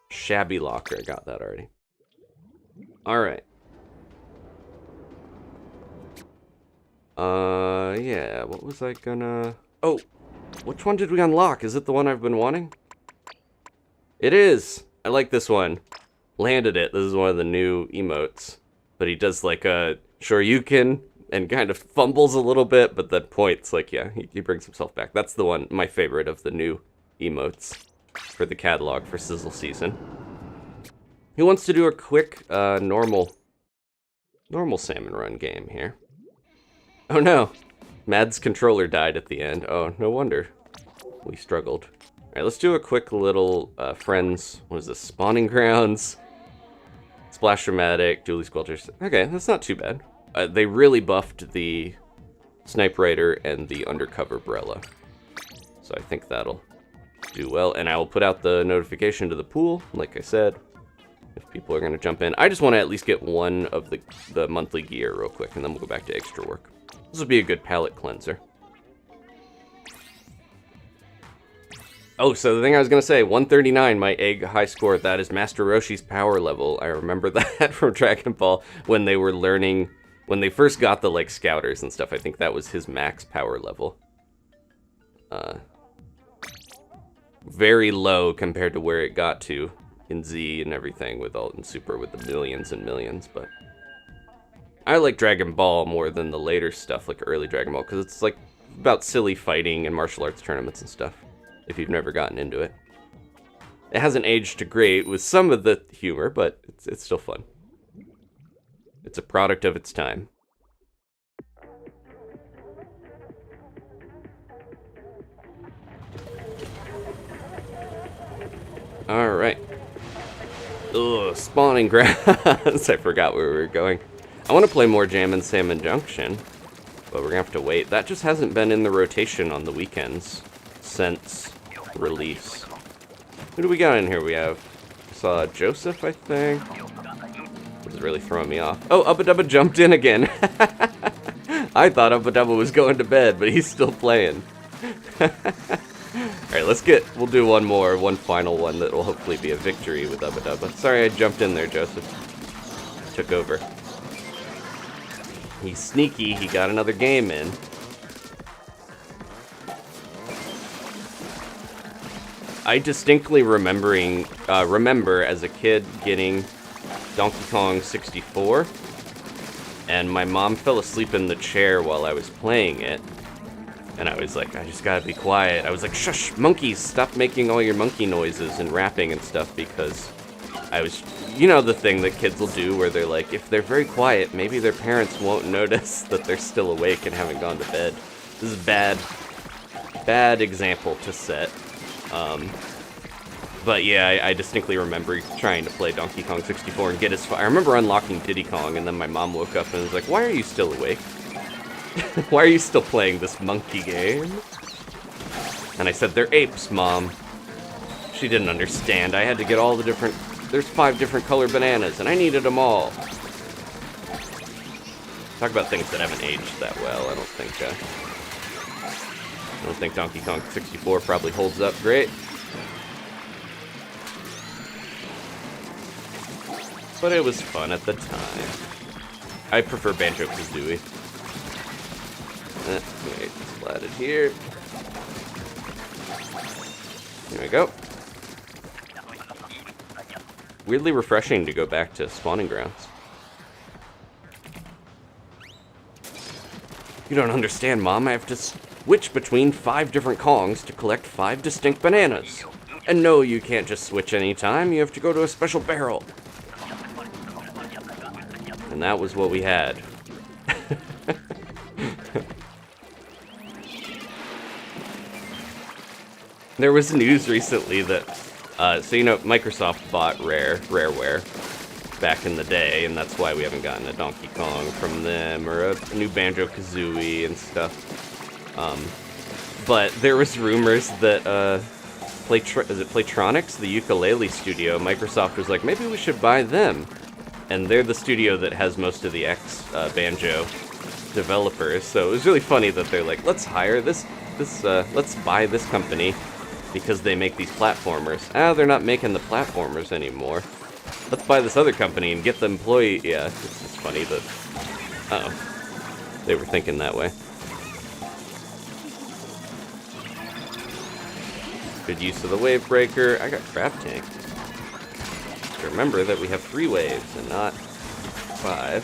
Shabby locker, I got that already. Alright. Yeah, what was I gonna... Oh, which one did we unlock? Is it the one I've been wanting? It is! I like this one. Landed it. This is one of the new emotes. But he does like a Shoryuken and kind of fumbles a little bit, but then points, like, yeah, he brings himself back. That's the one, my favorite of the new emotes for the catalog for Sizzle season. Who wants to do a quick, normal Salmon Run game here? Oh no! Mad's controller died at the end. Oh, no wonder. We struggled. Alright, let's do a quick little, friends, what is this, spawning grounds, Splaturday, Dually Squelchers. Okay, that's not too bad. They really buffed the Snipe Rider and the Undercover Brella. So I think that'll do well. And I will put out the notification to the pool, like I said, if people are going to jump in. I just want to at least get one of the monthly gear real quick, and then we'll go back to Eggstra Work. This will be a good palate cleanser. Oh, so the thing I was going to say, 139, my egg high score, that is Master Roshi's power level. I remember that from Dragon Ball when they were learning, when they first got the, like, scouters and stuff. I think that was his max power level. Very low compared to where it got to in Z and everything with all in Super with the millions and millions, but I like Dragon Ball more than the later stuff, like early Dragon Ball, because it's like about silly fighting and martial arts tournaments and stuff, if you've never gotten into it. It hasn't aged great with some of the humor, but it's still fun. It's a product of its time. Alright. Ugh, spawning grounds. I forgot where we were going. I want to play more Jammin' Salmon Junction, but we're gonna have to wait. That just hasn't been in the rotation on the weekends since release. Who do we got in here? We have Joseph, I think. This is really throwing me off. Oh, Ubba Dubba jumped in again. I thought Ubba Dubba was going to bed, but he's still playing. Alright, we'll do one final one that will hopefully be a victory with Ubba Dubba. Sorry I jumped in there, Joseph. Took over. He's sneaky, he got another game in. I distinctly remember as a kid getting Donkey Kong 64, and my mom fell asleep in the chair while I was playing it, and I was like, I just gotta be quiet. I was like, shush, monkeys, stop making all your monkey noises and rapping and stuff, because I was, you know, the thing that kids will do where they're like, if they're very quiet, maybe their parents won't notice that they're still awake and haven't gone to bed. This is bad example to set. But yeah, I distinctly remember trying to play Donkey Kong 64 and get as far. I remember unlocking Diddy Kong, and then my mom woke up and was like, why are you still awake? Why are you still playing this monkey game? And I said, they're apes, Mom. She didn't understand. I had to get all the different... There's 5 different color bananas, and I needed them all. Talk about things that haven't aged that well. I don't think Donkey Kong 64 probably holds up great. But it was fun at the time. I prefer Banjo-Kazooie. Wait, splat it here. There we go. Weirdly refreshing to go back to spawning grounds. You don't understand, Mom. I have to switch between 5 different Kongs to collect 5 distinct bananas. And no, you can't just switch anytime. You have to go to a special barrel. And that was what we had. There was news recently that, so you know, Microsoft bought Rareware back in the day, and that's why we haven't gotten a Donkey Kong from them, or a new Banjo-Kazooie and stuff. But there was rumors that, is it Playtronics, the ukulele studio, Microsoft was like, maybe we should buy them. And they're the studio that has most of the Banjo developers, so it was really funny that they're like, let's hire let's buy this company because they make these platformers. Ah, they're not making the platformers anymore. Let's buy this other company and get the employee. Yeah, it's funny that, they were thinking that way. Good use of the wave breaker. I got Crab Tank. Remember that we have 3 waves and not 5.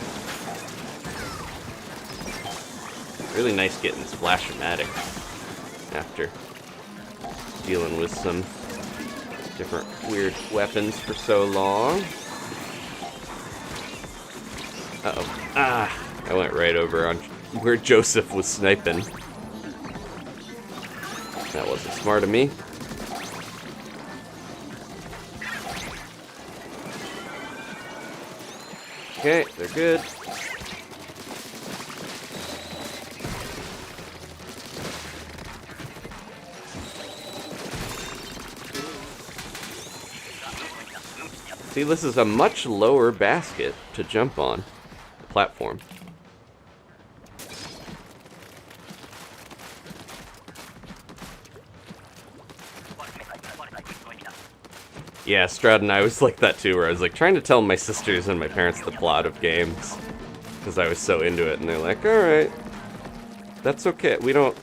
Really nice getting Splaturday after dealing with some different weird weapons for so long. Uh-oh. Ah! I went right over on where Joseph was sniping. That wasn't smart of me. Okay, they're good. See, this is a much lower basket to jump on the platform. Yeah, Stroud and I was like that too, where I was like trying to tell my sisters and my parents the plot of games because I was so into it, and they're like, "All right, that's okay. We don't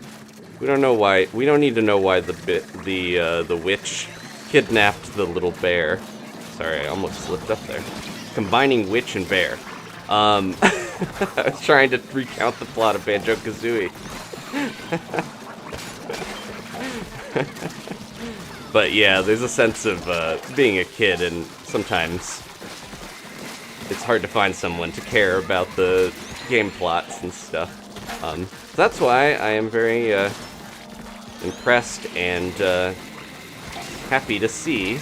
know why. We don't need to know why the witch kidnapped the little bear." Sorry, I almost slipped up there. Combining witch and bear. I was trying to recount the plot of Banjo-Kazooie. But yeah, there's a sense of being a kid, and sometimes it's hard to find someone to care about the game plots and stuff. That's why I am very impressed and happy to see,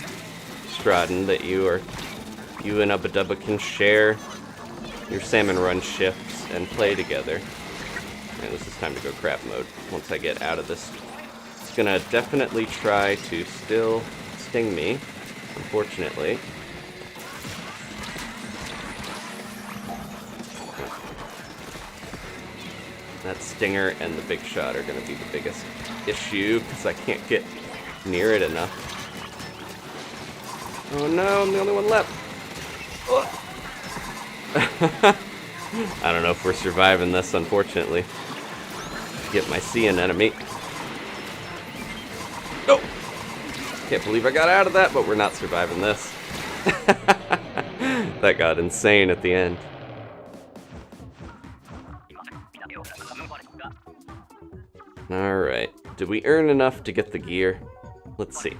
Stratton, that you and Ubba Dubba can share your Salmon Run shifts and play together. And this is time to go crap mode once I get out of this. It's gonna definitely try to still sting me, unfortunately. That stinger and the big shot are going to be the biggest issue because I can't get near it enough. Oh no, I'm the only one left. Oh. I don't know if we're surviving this, unfortunately. Get my sea anemone. Oh! Can't believe I got out of that, but we're not surviving this. That got insane at the end. Alright. Did we earn enough to get the gear? Let's see.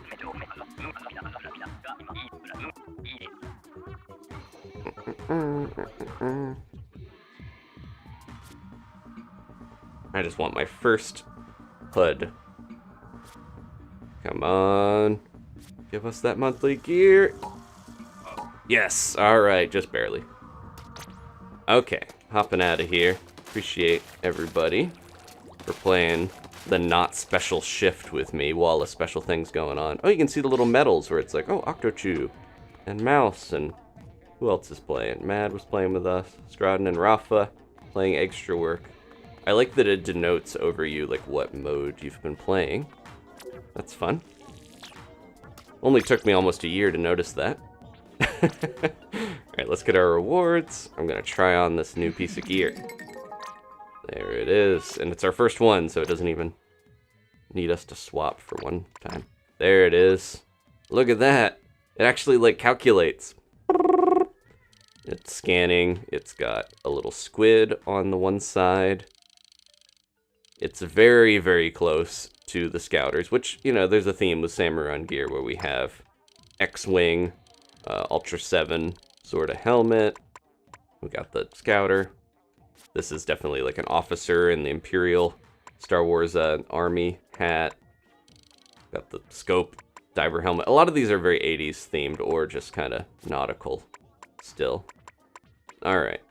I just want my first HUD. Come on. Give us that monthly gear. Yes, alright, just barely. Okay, hopping out of here. Appreciate everybody for playing the not special shift with me while a special thing's going on. Oh, you can see the little medals where it's like, oh, Octochew and Mouse, and who else is playing? Mad was playing with us. Stradin and Rafa playing Eggstra Work. I like that it denotes over you like what mode you've been playing. That's fun. Only took me almost a year to notice that. Alright, let's get our rewards. I'm gonna try on this new piece of gear. There it is. And it's our first one, so it doesn't even need us to swap for one time. There it is. Look at that. It actually, like, calculates. It's scanning. It's got a little squid on the one side. It's very, very close to the Scouters, which, you know, there's a theme with Salmon Run gear where we have X-Wing, Ultra 7 sort of helmet. We got the Scouter. This is definitely like an officer in the Imperial Star Wars Army hat. Got the scope, diver helmet. A lot of these are very 80s themed or just kind of nautical still. Alright.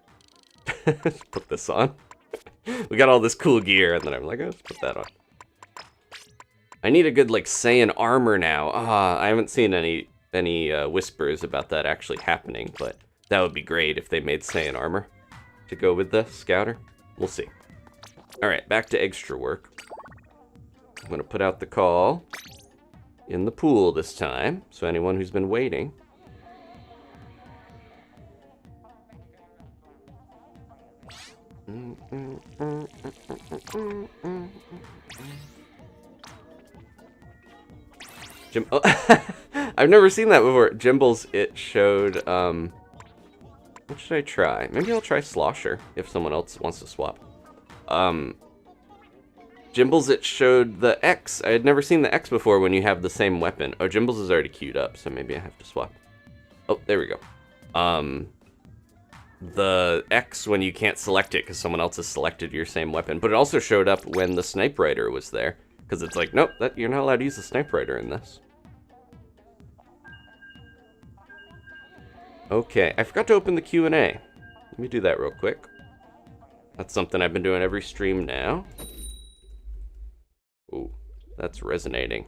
Let's put this on. We got all this cool gear, and then I'm like, oh, let's put that on. I need a good, like, Saiyan armor now. I haven't seen any whispers about that actually happening, but that would be great if they made Saiyan armor to go with the Scouter. We'll see. Alright, back to Eggstra Work. I'm going to put out the call in the pool this time, so anyone who's been waiting. Jim, oh, I've never seen that before. Jimbles, it showed, what should I try? Maybe I'll try Slosher if someone else wants to swap. Jimbles, it showed the X. I had never seen the X before when you have the same weapon. Oh, Jimbles is already queued up, so maybe I have to swap. Oh, there we go. The X when you can't select it because someone else has selected your same weapon. But it also showed up when the Snipe Rider was there. Because it's like, nope, you're not allowed to use the Snipe Rider in this. Okay, I forgot to open the Q&A. Let me do that real quick. That's something I've been doing every stream now. Ooh, that's resonating.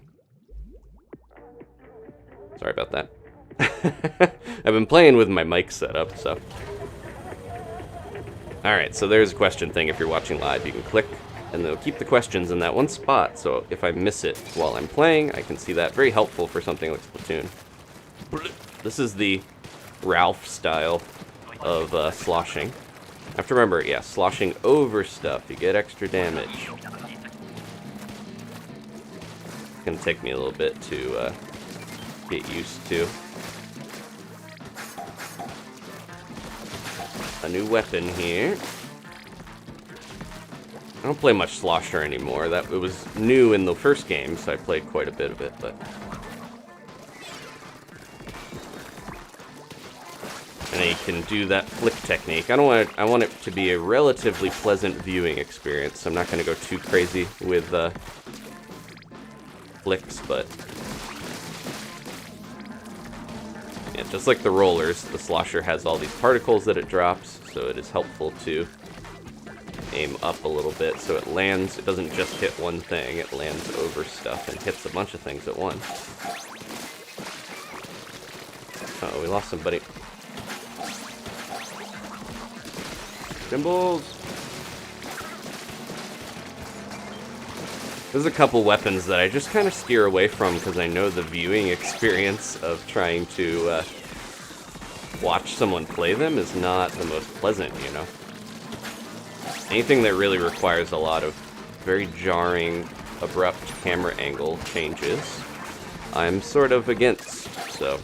Sorry about that. I've been playing with my mic setup, so. Alright, so there's a question thing. If you're watching live, you can click, and they'll keep the questions in that one spot, so if I miss it while I'm playing, I can see that. Very helpful for something like Splatoon. This is the Ralph style of sloshing. I have to remember, yeah, sloshing over stuff, you get extra damage. It's gonna take me a little bit to get used to. A new weapon here. I don't play much Slosher anymore. It was new in the first game, so I played quite a bit of it, but. And then you can do that flick technique. I want it to be a relatively pleasant viewing experience. So I'm not gonna go too crazy with flicks, but yeah, just like the rollers, the Slosher has all these particles that it drops, so it is helpful to aim up a little bit so it lands. It doesn't just hit one thing, it lands over stuff and hits a bunch of things at once. Uh-oh, we lost somebody. Jimbles! There's a couple weapons that I just kind of steer away from because I know the viewing experience of trying to watch someone play them is not the most pleasant, you know? Anything that really requires a lot of very jarring, abrupt camera angle changes, I'm sort of against, so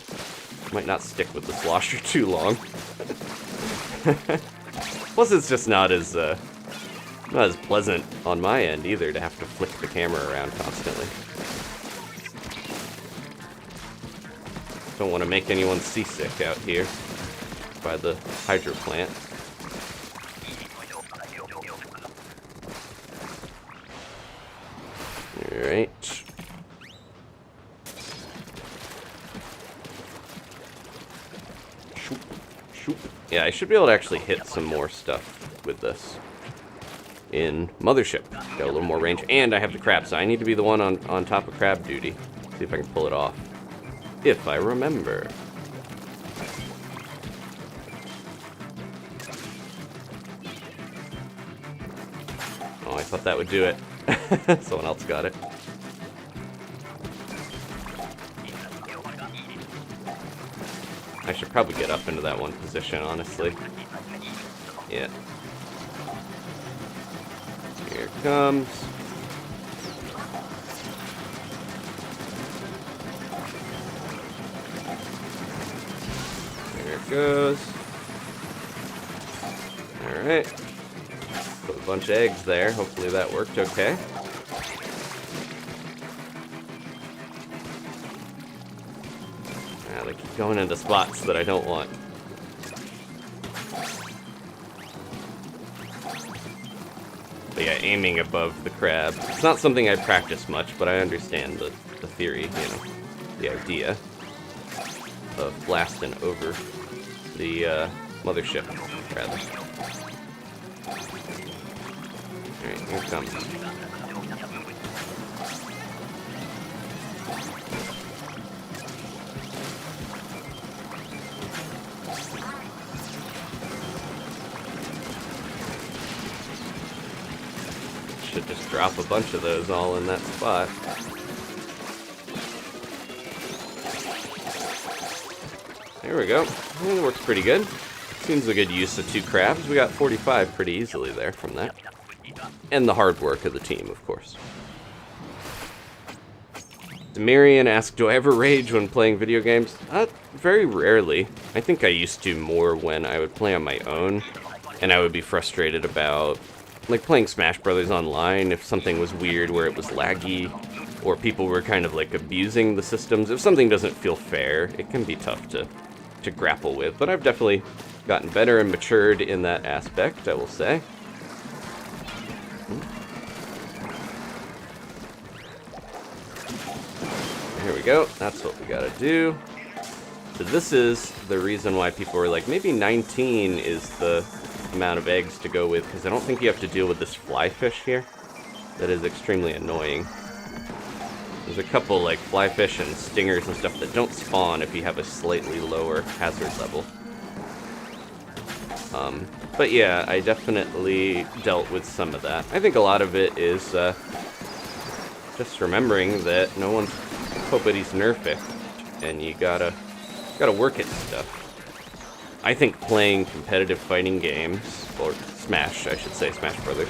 might not stick with the Slosher too long. Plus, it's just not as pleasant on my end either to have to flick the camera around constantly. Don't want to make anyone seasick out here by the hydro plant. Alright. Yeah, I should be able to actually hit some more stuff with this in Mothership. Got a little more range, and I have the crab, so I need to be the one on top of crab duty. See if I can pull it off. If I remember. Oh, I thought that would do it. Someone else got it. I should probably get up into that one position, honestly. Yeah. Here it comes. There it goes. Alright. Put a bunch of eggs there. Hopefully that worked okay. They keep going into spots that I don't want. But yeah, aiming above the crab. It's not something I practice much, but I understand the theory, you know, the idea of blasting over the mothership, rather. Alright, here it comes. Should just drop a bunch of those all in that spot. There we go. It works pretty good. Seems a good use of 2 crabs. We got 45 pretty easily there from that. And the hard work of the team, of course. Demarian asked, do I ever rage when playing video games? Very rarely. I think I used to more when I would play on my own, and I would be frustrated about, like, playing Smash Brothers online if something was weird where it was laggy, or people were kind of, like, abusing the systems. If something doesn't feel fair, it can be tough to grapple with, but I've definitely gotten better and matured in that aspect, I will say. Here we go. That's what we gotta do. So this is the reason why people were like, maybe 19 is the amount of eggs to go with, because I don't think you have to deal with this fly fish here. That is extremely annoying. There's a couple like fly fish and stingers and stuff that don't spawn if you have a slightly lower hazard level. But yeah, I definitely dealt with some of that. I think a lot of it is just remembering that no one's Popity's nerfed, and you gotta work at stuff. I think playing competitive fighting games, or Smash, I should say, Smash Brothers,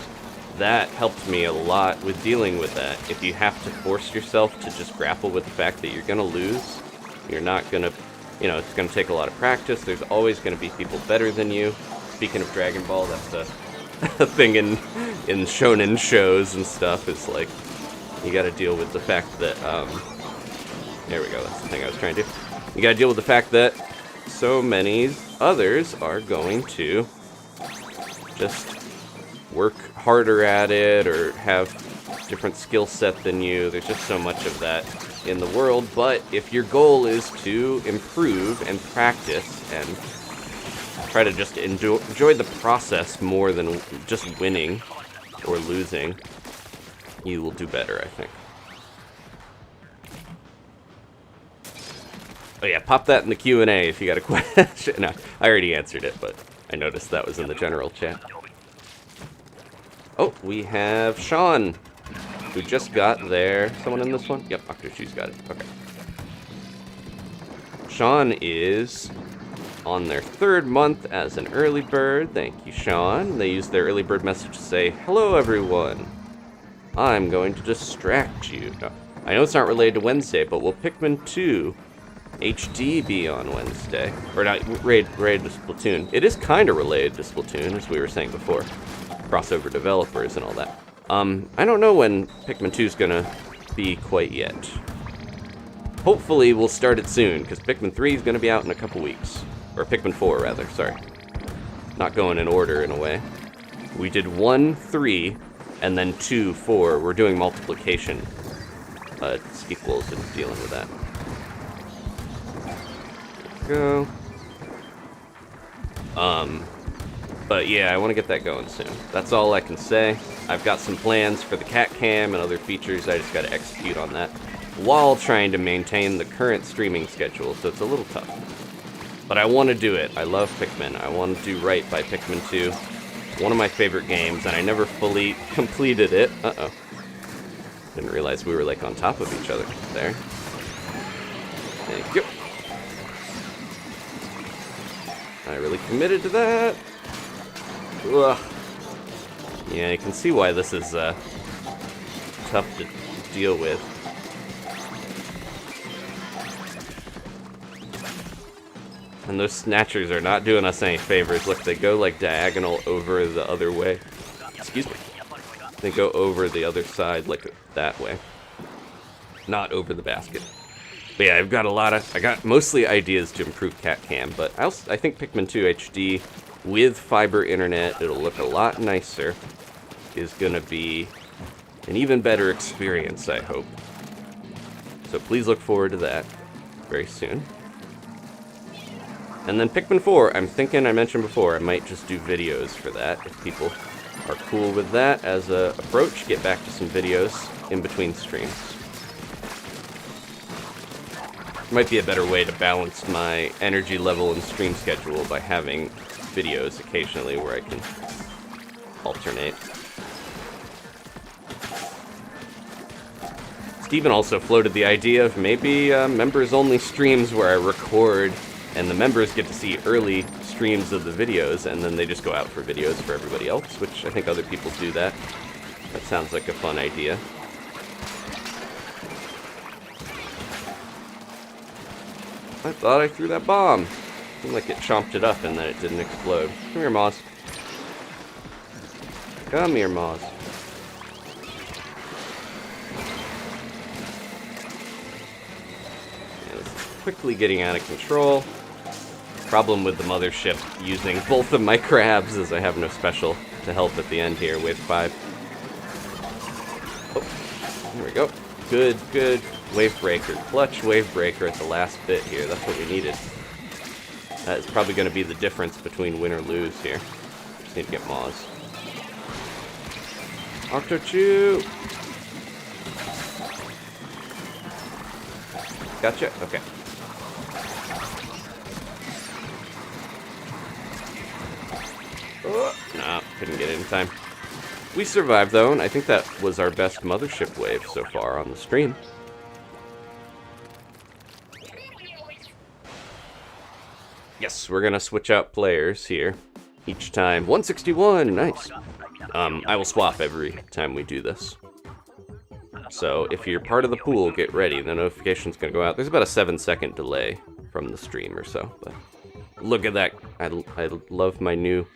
that helped me a lot with dealing with that. If you have to force yourself to just grapple with the fact that you're gonna lose, you're not gonna, you know, it's gonna take a lot of practice. There's always gonna be people better than you. Speaking of Dragon Ball, that's a thing in shonen shows and stuff. It's like, you gotta deal with the fact that, there we go, that's the thing I was trying to do. You gotta deal with the fact that so many others are going to just work harder at it or have different skill set than you. There's just so much of that in the world, but if your goal is to improve and practice and try to just enjoy the process more than just winning or losing, you will do better, I think. Oh yeah, pop that in the Q&A if you got a question. No, I already answered it, but I noticed that was in the general chat. Oh, we have Sean. who just got there. Someone in this one? Yep, Octochu's got it. Okay. Sean is on their 3rd month as an early bird. Thank you, Sean. They used their early bird message to say, "Hello, everyone. I'm going to distract you." No, I know it's not related to Wednesday, but will Pikmin 2 HD be on Wednesday? Or not, related to Splatoon. It is kind of related to Splatoon, as we were saying before. Crossover developers and all that. I don't know when Pikmin 2 is gonna be quite yet. Hopefully we'll start it soon, because Pikmin 3 is gonna be out in a couple weeks. Or Pikmin 4, rather, sorry. Not going in order, in a way. We did 1, 3, and then 2, 4. We're doing multiplication equals and dealing with that. Go. But yeah, I want to get that going soon. That's all I can say. I've got some plans for the cat cam and other features. I just got to execute on that while trying to maintain the current streaming schedule, so it's a little tough. But I want to do it. I love Pikmin. I want to do right by Pikmin 2. One of my favorite games, and I never fully completed it. Uh-oh. Didn't realize we were, like, on top of each other there. Thank you. I really committed to that. Ugh. Yeah, you can see why this is tough to deal with. And those snatchers are not doing us any favors. Look, they go like diagonal over the other way. Excuse me. They go over the other side like that way. Not over the basket. But yeah, I got mostly ideas to improve cat cam, but I think Pikmin 2 HD with fiber internet, it'll look a lot nicer, is gonna be an even better experience, I hope. So please look forward to that very soon. And then Pikmin 4, I'm thinking, I mentioned before, I might just do videos for that. If people are cool with that as a approach, get back to some videos in between streams. Might be a better way to balance my energy level and stream schedule by having videos occasionally where I can alternate. Steven also floated the idea of maybe members-only streams where I record and the members get to see early streams of the videos, and then they just go out for videos for everybody else, which I think other people do that. That sounds like a fun idea. I thought I threw that bomb. Seemed like it chomped it up and then it didn't explode. Come here, Moz. Come here, Moz. Yeah, this is quickly getting out of control. Problem with the mothership using both of my crabs is I have no special to help at the end here. Wave 5. Oh, there we go. Good, good. Wave breaker. Clutch wave breaker at the last bit here. That's what we needed. That is probably going to be the difference between win or lose here. Just need to get Moz. Octochu! Gotcha? Okay. Oh, no, couldn't get it in time. We survived, though, and I think that was our best mothership wave so far on the stream. Yes, we're gonna switch out players here each time. 161, nice. I will swap every time we do this. So if you're part of the pool, get ready. The notification's gonna go out. There's about a 7-second delay from the stream or so. But look at that. I love my new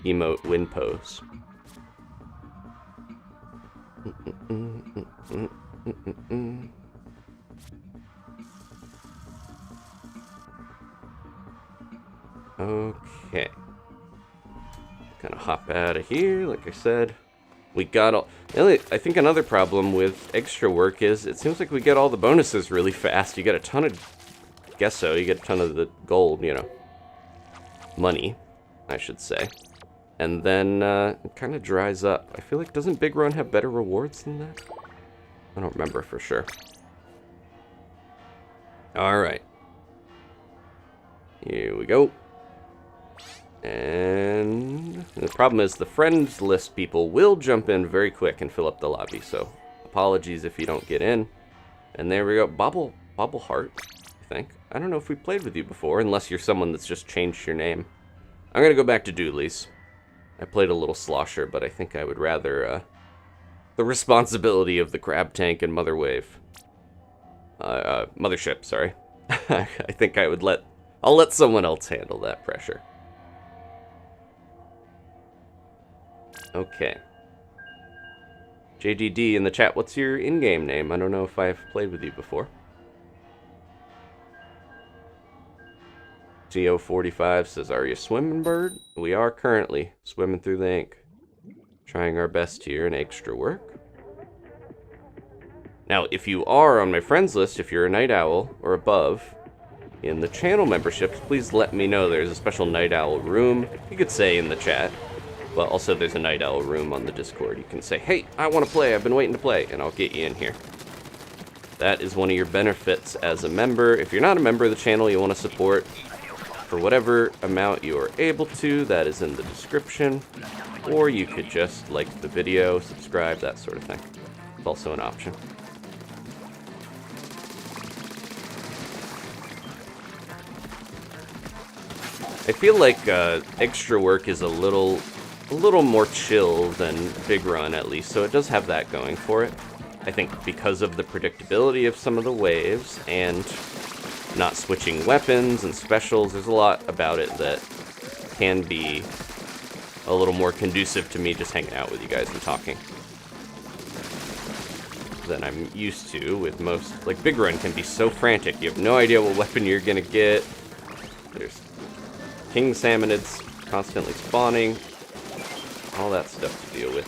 emote win pose. Okay. Gonna hop out of here, like I said. We got all... I think another problem with Eggstra Work is it seems like we get all the bonuses really fast. You get a ton of... guess so. You get a ton of the gold, you know. Money, I should say. And then it kind of dries up. I feel like, doesn't Big Run have better rewards than that? I don't remember for sure. Alright. Here we go. And the problem is the friends list people will jump in very quick and fill up the lobby, so apologies if you don't get in. And there we go. Bobble Heart, I think. I don't know if we played with you before, unless you're someone that's just changed your name. I'm gonna go back to Dooley's. I played a little Slosher, but I think I would rather, the responsibility of the crab tank and mother wave. Mothership, sorry. I think I'll let someone else handle that pressure. Okay. JDD in the chat, what's your in-game name? I don't know if I've played with you before. Geo45 says, are you swimming, bird? We are currently swimming through the ink. Trying our best here in Eggstra Work. Now, if you are on my friends list, if you're a night owl or above, in the channel memberships, please let me know. There's a special night owl room. You could say in the chat. But also there's a night owl room on the Discord. You can say, hey, I want to play. I've been waiting to play. And I'll get you in here. That is one of your benefits as a member. If you're not a member of the channel, you want to support for whatever amount you are able to. That is in the description. Or you could just like the video, subscribe, that sort of thing. It's also an option. I feel like Eggstra Work is a little more chill than Big Run, at least, so it does have that going for it. I think because of the predictability of some of the waves and not switching weapons and specials, there's a lot about it that can be a little more conducive to me just hanging out with you guys and talking than I'm used to with most. Like, Big Run can be so frantic, you have no idea what weapon you're gonna get. There's King Salmonids constantly spawning. All that stuff to deal with.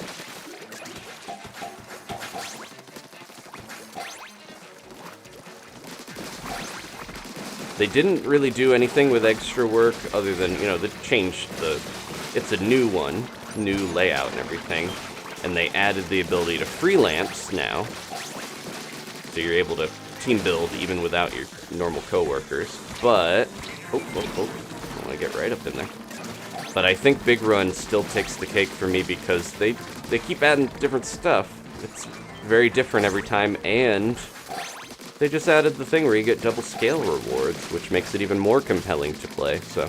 They didn't really do anything with Eggstra Work other than, you know, they changed it's a new one, new layout and everything. And they added the ability to free lamps now. So you're able to team build even without your normal coworkers. But, I want to get right up in there. But I think Big Run still takes the cake for me because they keep adding different stuff. It's very different every time, and they just added the thing where you get double scale rewards, which makes it even more compelling to play. So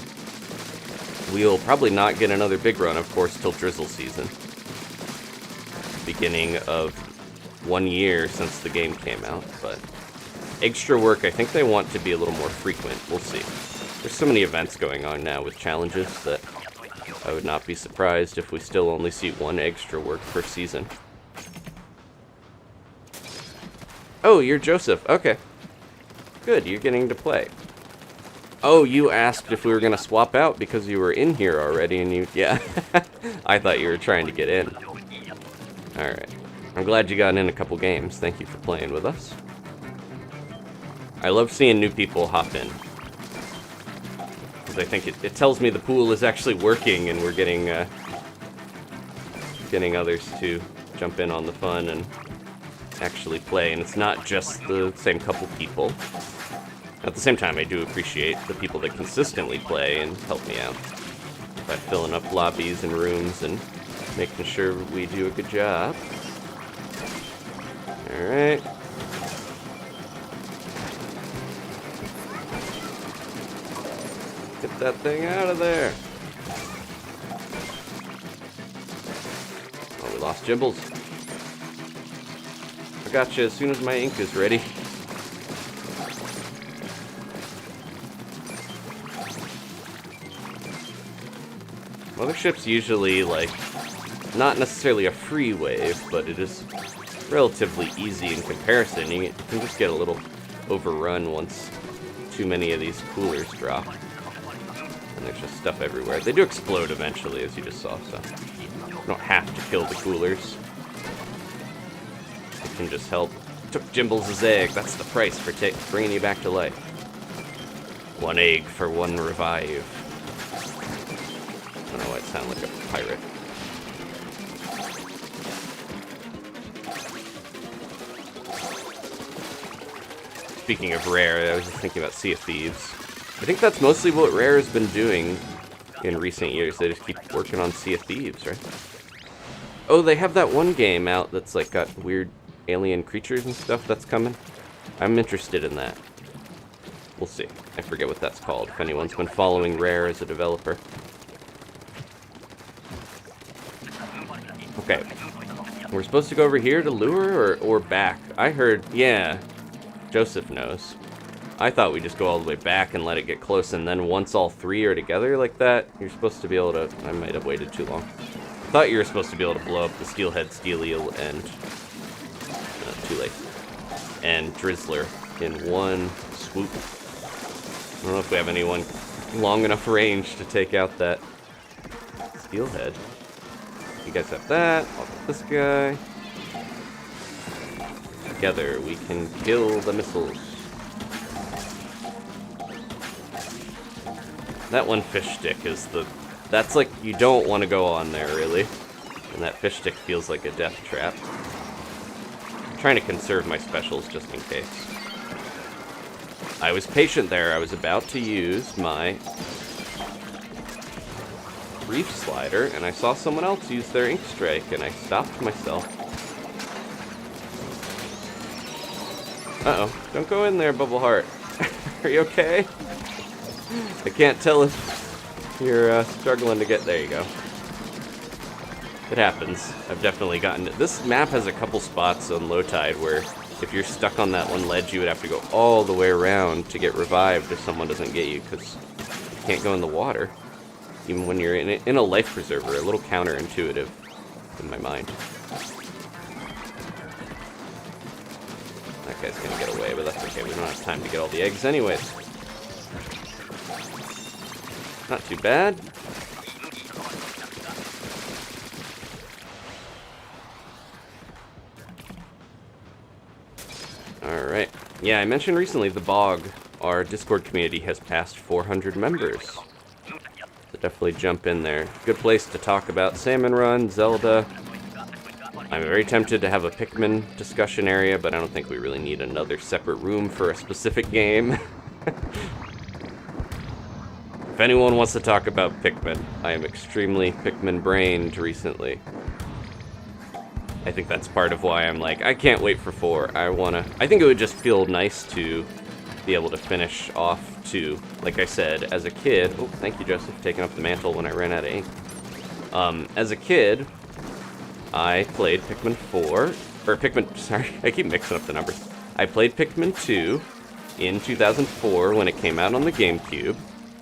we'll probably not get another Big Run, of course, till Drizzle season. Beginning of 1 year since the game came out, but Eggstra Work, I think they want to be a little more frequent. We'll see. There's so many events going on now with challenges that I would not be surprised if we still only see one Eggstra Work per season. Oh, you're Joseph. Okay. Good, you're getting to play. Oh, you asked if we were going to swap out because you were in here already and you... Yeah. I thought you were trying to get in. Alright. I'm glad you got in a couple games. Thank you for playing with us. I love seeing new people hop in. I think it tells me the pool is actually working and we're getting others to jump in on the fun and actually play, and it's not just the same couple people. At the same time, I do appreciate the people that consistently play and help me out by filling up lobbies and rooms and making sure we do a good job. Alright. Get that thing out of there. Oh, we lost Jimbles. I got you as soon as my ink is ready. Mothership's usually, like, not necessarily a free wave, but it is relatively easy in comparison. You can just get a little overrun once too many of these coolers drop. And there's just stuff everywhere. They do explode eventually, as you just saw, so you don't have to kill the coolers. It can just help. Took Jimbles' egg. That's the price for bringing you back to life. 1 egg for 1 revive. I don't know why it sounded like a pirate. Speaking of Rare, I was just thinking about Sea of Thieves. I think that's mostly what Rare has been doing in recent years. They just keep working on Sea of Thieves, right? Oh, they have that one game out that's like got weird alien creatures and stuff that's coming. I'm interested in that. We'll see. I forget what that's called, if anyone's been following Rare as a developer. Okay. We're supposed to go over here to lure or back? I heard, yeah, Joseph knows. I thought we just go all the way back and let it get close, and then once all three are together like that, you're supposed to be able to... I might have waited too long. I thought you were supposed to be able to blow up the Steelhead, Steel Eel, and... too late. And Drizzler in one swoop. I don't know if we have anyone long enough range to take out that Steelhead. You guys have that. I'll get this guy. Together we can kill the missiles. That one fish stick is the... That's like, you don't want to go on there, really. And that fish stick feels like a death trap. I'm trying to conserve my specials just in case. I was patient there. I was about to use my reef slider, and I saw someone else use their ink strike, and I stopped myself. Uh-oh. Don't go in there, Bubble Heart. Are you okay? I can't tell if you're struggling to get... There you go. It happens. I've definitely gotten it. This map has a couple spots on low tide where if you're stuck on that one ledge, you would have to go all the way around to get revived if someone doesn't get you, because you can't go in the water. Even when you're in a life preserver, a little counterintuitive in my mind. That guy's gonna get away, but that's okay. We don't have time to get all the eggs anyways. Not too bad. Alright. Yeah, I mentioned recently the Bog, our Discord community, has passed 400 members. So definitely jump in there. Good place to talk about Salmon Run, Zelda. I'm very tempted to have a Pikmin discussion area, but I don't think we really need another separate room for a specific game. If anyone wants to talk about Pikmin, I am extremely Pikmin-brained recently. I think that's part of why I'm like, I can't wait for 4. I think it would just feel nice to be able to finish off 2. Like I said, as a kid... Oh, thank you, Joseph, for taking up the mantle when I ran out of ink. As a kid, I played Pikmin 4... Or Pikmin... Sorry, I keep mixing up the numbers. I played Pikmin 2 in 2004 when it came out on the GameCube.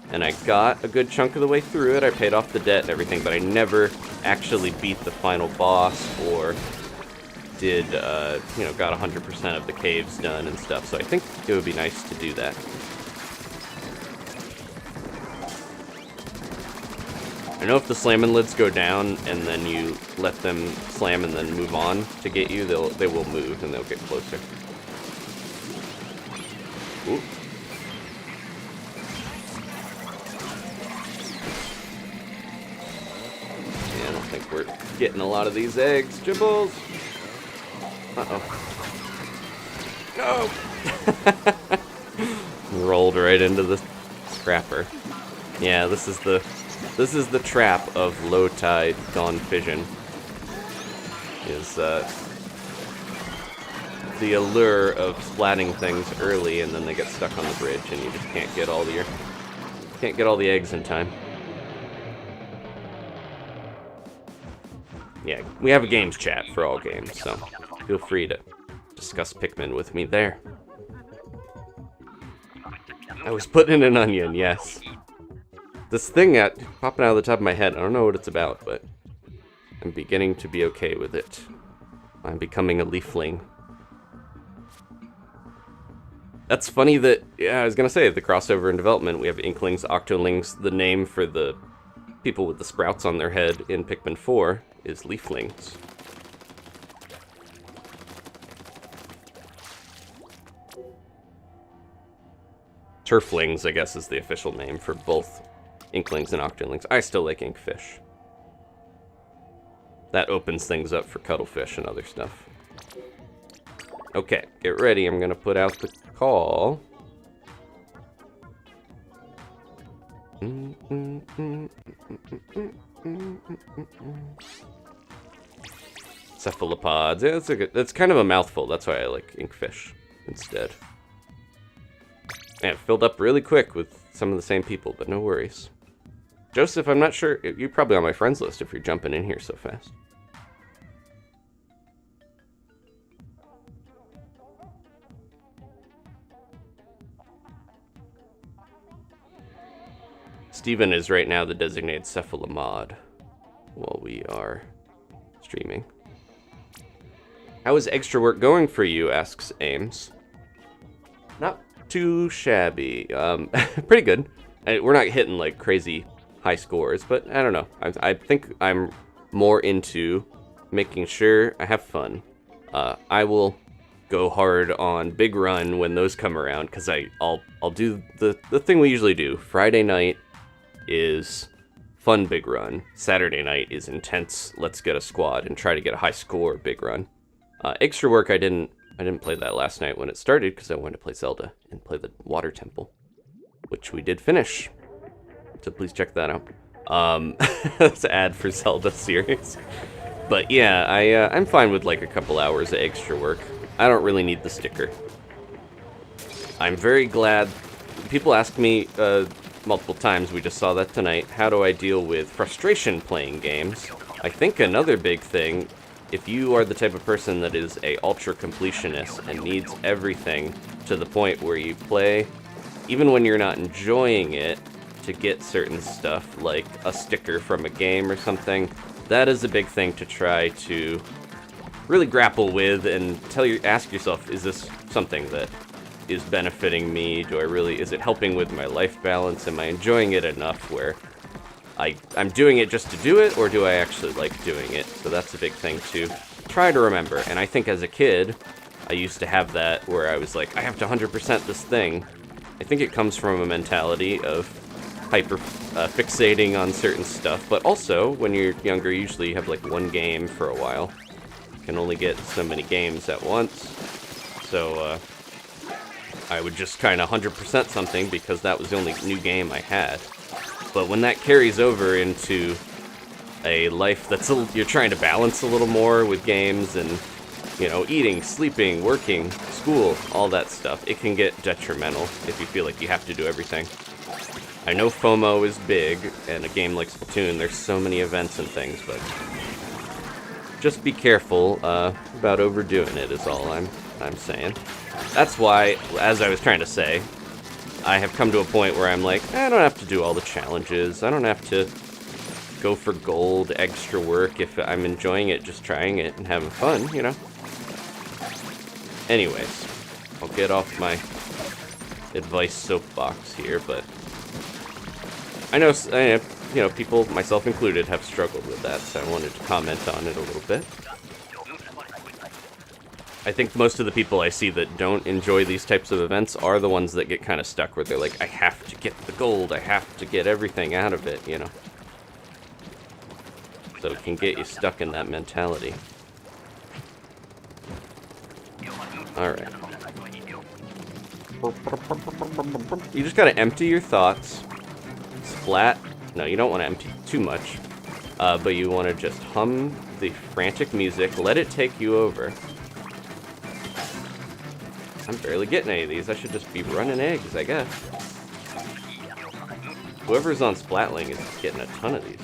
And I got a good chunk of the way through it. I paid off the debt and everything, but I never actually beat the final boss or did, got 100% of the caves done and stuff. So I think it would be nice to do that. I know if the slamming lids go down and then you let them slam and then move on to get you, they will move and they'll get closer. Ooh. I think we're getting a lot of these eggs. Jibbles! Uh-oh. No! Rolled right into the scrapper. Yeah, this is the trap of low tide gone fission. Is the allure of splatting things early and then they get stuck on the bridge and you just can't get all the eggs in time. Yeah, we have a games chat for all games, so feel free to discuss Pikmin with me there. I was putting in an onion, yes. This thing popping out of the top of my head, I don't know what it's about, but I'm beginning to be okay with it. I'm becoming a leafling. That's funny that, yeah, I was gonna say, the crossover in development, we have Inklings, Octolings. The name for the people with the sprouts on their head in Pikmin 4 is Leaflings. Turflings, I guess, is the official name for both Inklings and Octolings. I still like Inkfish. That opens things up for Cuttlefish and other stuff. Okay, get ready. I'm gonna put out the call. Cephalopods. Yeah, that's kind of a mouthful. That's why I like Inkfish instead. And it filled up really quick with some of the same people, but no worries. Joseph, I'm not sure. You're probably on my friends list if you're jumping in here so fast. Steven is right now the designated Cephalomod while we are streaming. How is Eggstra Work going for you, asks Ames. Not too shabby. Pretty good. We're not hitting like crazy high scores, but I don't know. I think I'm more into making sure I have fun. I will go hard on Big Run when those come around, because I'll do the thing we usually do. Friday night is fun Big Run. Saturday night is intense. Let's get a squad and try to get a high score Big Run. Eggstra Work, I didn't play that last night when it started because I wanted to play Zelda and play the Water Temple, which we did finish. So please check that out. That's an ad for Zelda series. But yeah, I'm fine with like a couple hours of Eggstra Work. I don't really need the sticker. I'm very glad. People ask me multiple times, we just saw that tonight, how do I deal with frustration playing games? I think another big thing, if you are the type of person that is a ultra completionist and needs everything to the point where you play, even when you're not enjoying it, to get certain stuff, like a sticker from a game or something, that is a big thing to try to really grapple with and ask yourself, is this something that is benefiting me? Is it helping with my life balance? Am I enjoying it enough where I'm doing it just to do it, or do I actually like doing it? So that's a big thing to try to remember. And I think as a kid, I used to have that where I was like, I have to 100% this thing. I think it comes from a mentality of hyper fixating on certain stuff, but also when you're younger, usually you have like one game for a while. You can only get so many games at once. So I would just kind of 100% something because that was the only new game I had. But when that carries over into a life that's you're trying to balance a little more with games and, you know, eating, sleeping, working, school, all that stuff, it can get detrimental if you feel like you have to do everything. I know FOMO is big, and a game like Splatoon, there's so many events and things, but just be careful about overdoing it is all I'm saying. That's why, as I was trying to say, I have come to a point where I'm like, I don't have to do all the challenges. I don't have to go for gold, Eggstra Work if I'm enjoying it, just trying it and having fun, you know? Anyways, I'll get off my advice soapbox here, but I know, you know, people, myself included, have struggled with that, so I wanted to comment on it a little bit. I think most of the people I see that don't enjoy these types of events are the ones that get kind of stuck, where they're like, I have to get the gold, I have to get everything out of it, you know? So it can get you stuck in that mentality. Alright. You just gotta empty your thoughts. Splat. No, you don't want to empty too much. But you want to just hum the frantic music, let it take you over. I'm barely getting any of these. I should just be running eggs, I guess. Whoever's on Splatling is getting a ton of these.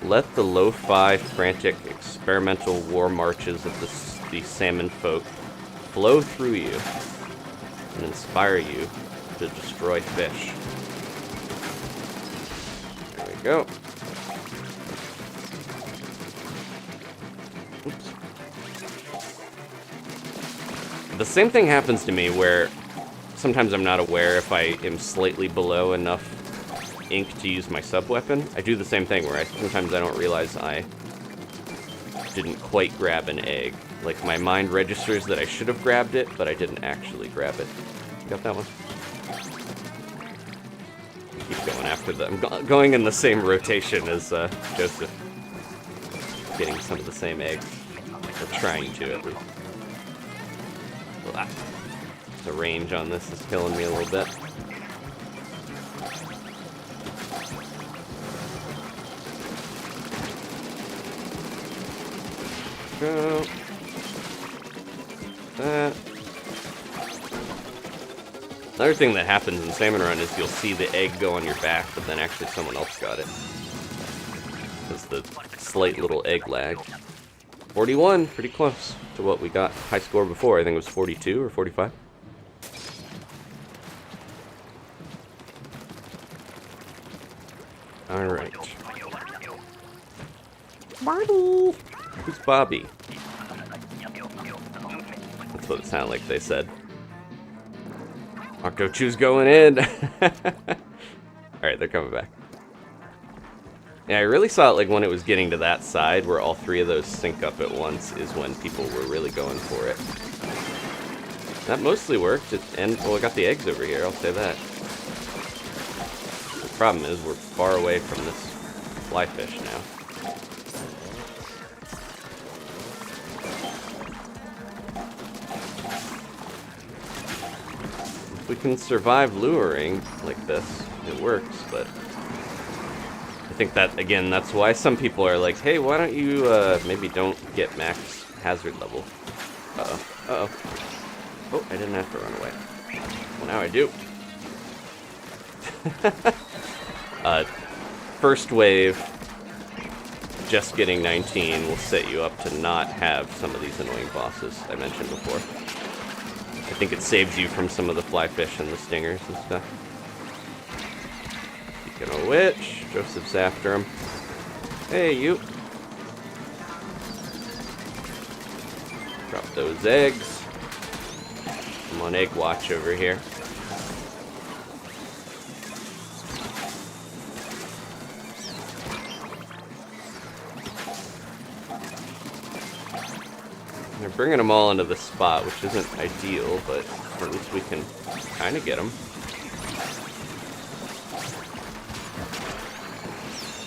Let the lo-fi, frantic, experimental war marches of the salmon folk flow through you and inspire you to destroy fish. There we go. Oops. The same thing happens to me where sometimes I'm not aware if I am slightly below enough ink to use my sub-weapon. I do the same thing where sometimes I don't realize I didn't quite grab an egg. Like, my mind registers that I should have grabbed it, but I didn't actually grab it. Got that one? Keep going after them. Going in the same rotation as Joseph. Getting some of the same eggs. Or trying to, at least. The range on this is killing me a little bit. Go. That. Another thing that happens in Salmon Run is you'll see the egg go on your back, but then actually someone else got it. That's the slight little egg lag. 41, pretty close to what we got high score before. I think it was 42 or 45. Alright. Bobby! Who's Bobby? That's what it sounded like they said. Octo Chew's going in! Alright, they're coming back. Yeah, I really saw it like when it was getting to that side where all three of those sync up at once is when people were really going for it. That mostly worked, and well, I got the eggs over here, I'll say that. The problem is we're far away from this fly fish now. If we can survive luring like this, it works, but I think that, again, that's why some people are like, hey, why don't you, maybe don't get max hazard level. Uh-oh, uh-oh. Oh, I didn't have to run away. Well, now I do. First wave, just getting 19 will set you up to not have some of these annoying bosses I mentioned before. I think it saves you from some of the fly fish and the stingers and stuff. Speaking of which, Joseph's after him. Hey, you. Drop those eggs. I'm on egg watch over here. They're bringing them all into the spot, which isn't ideal, but at least we can kind of get them.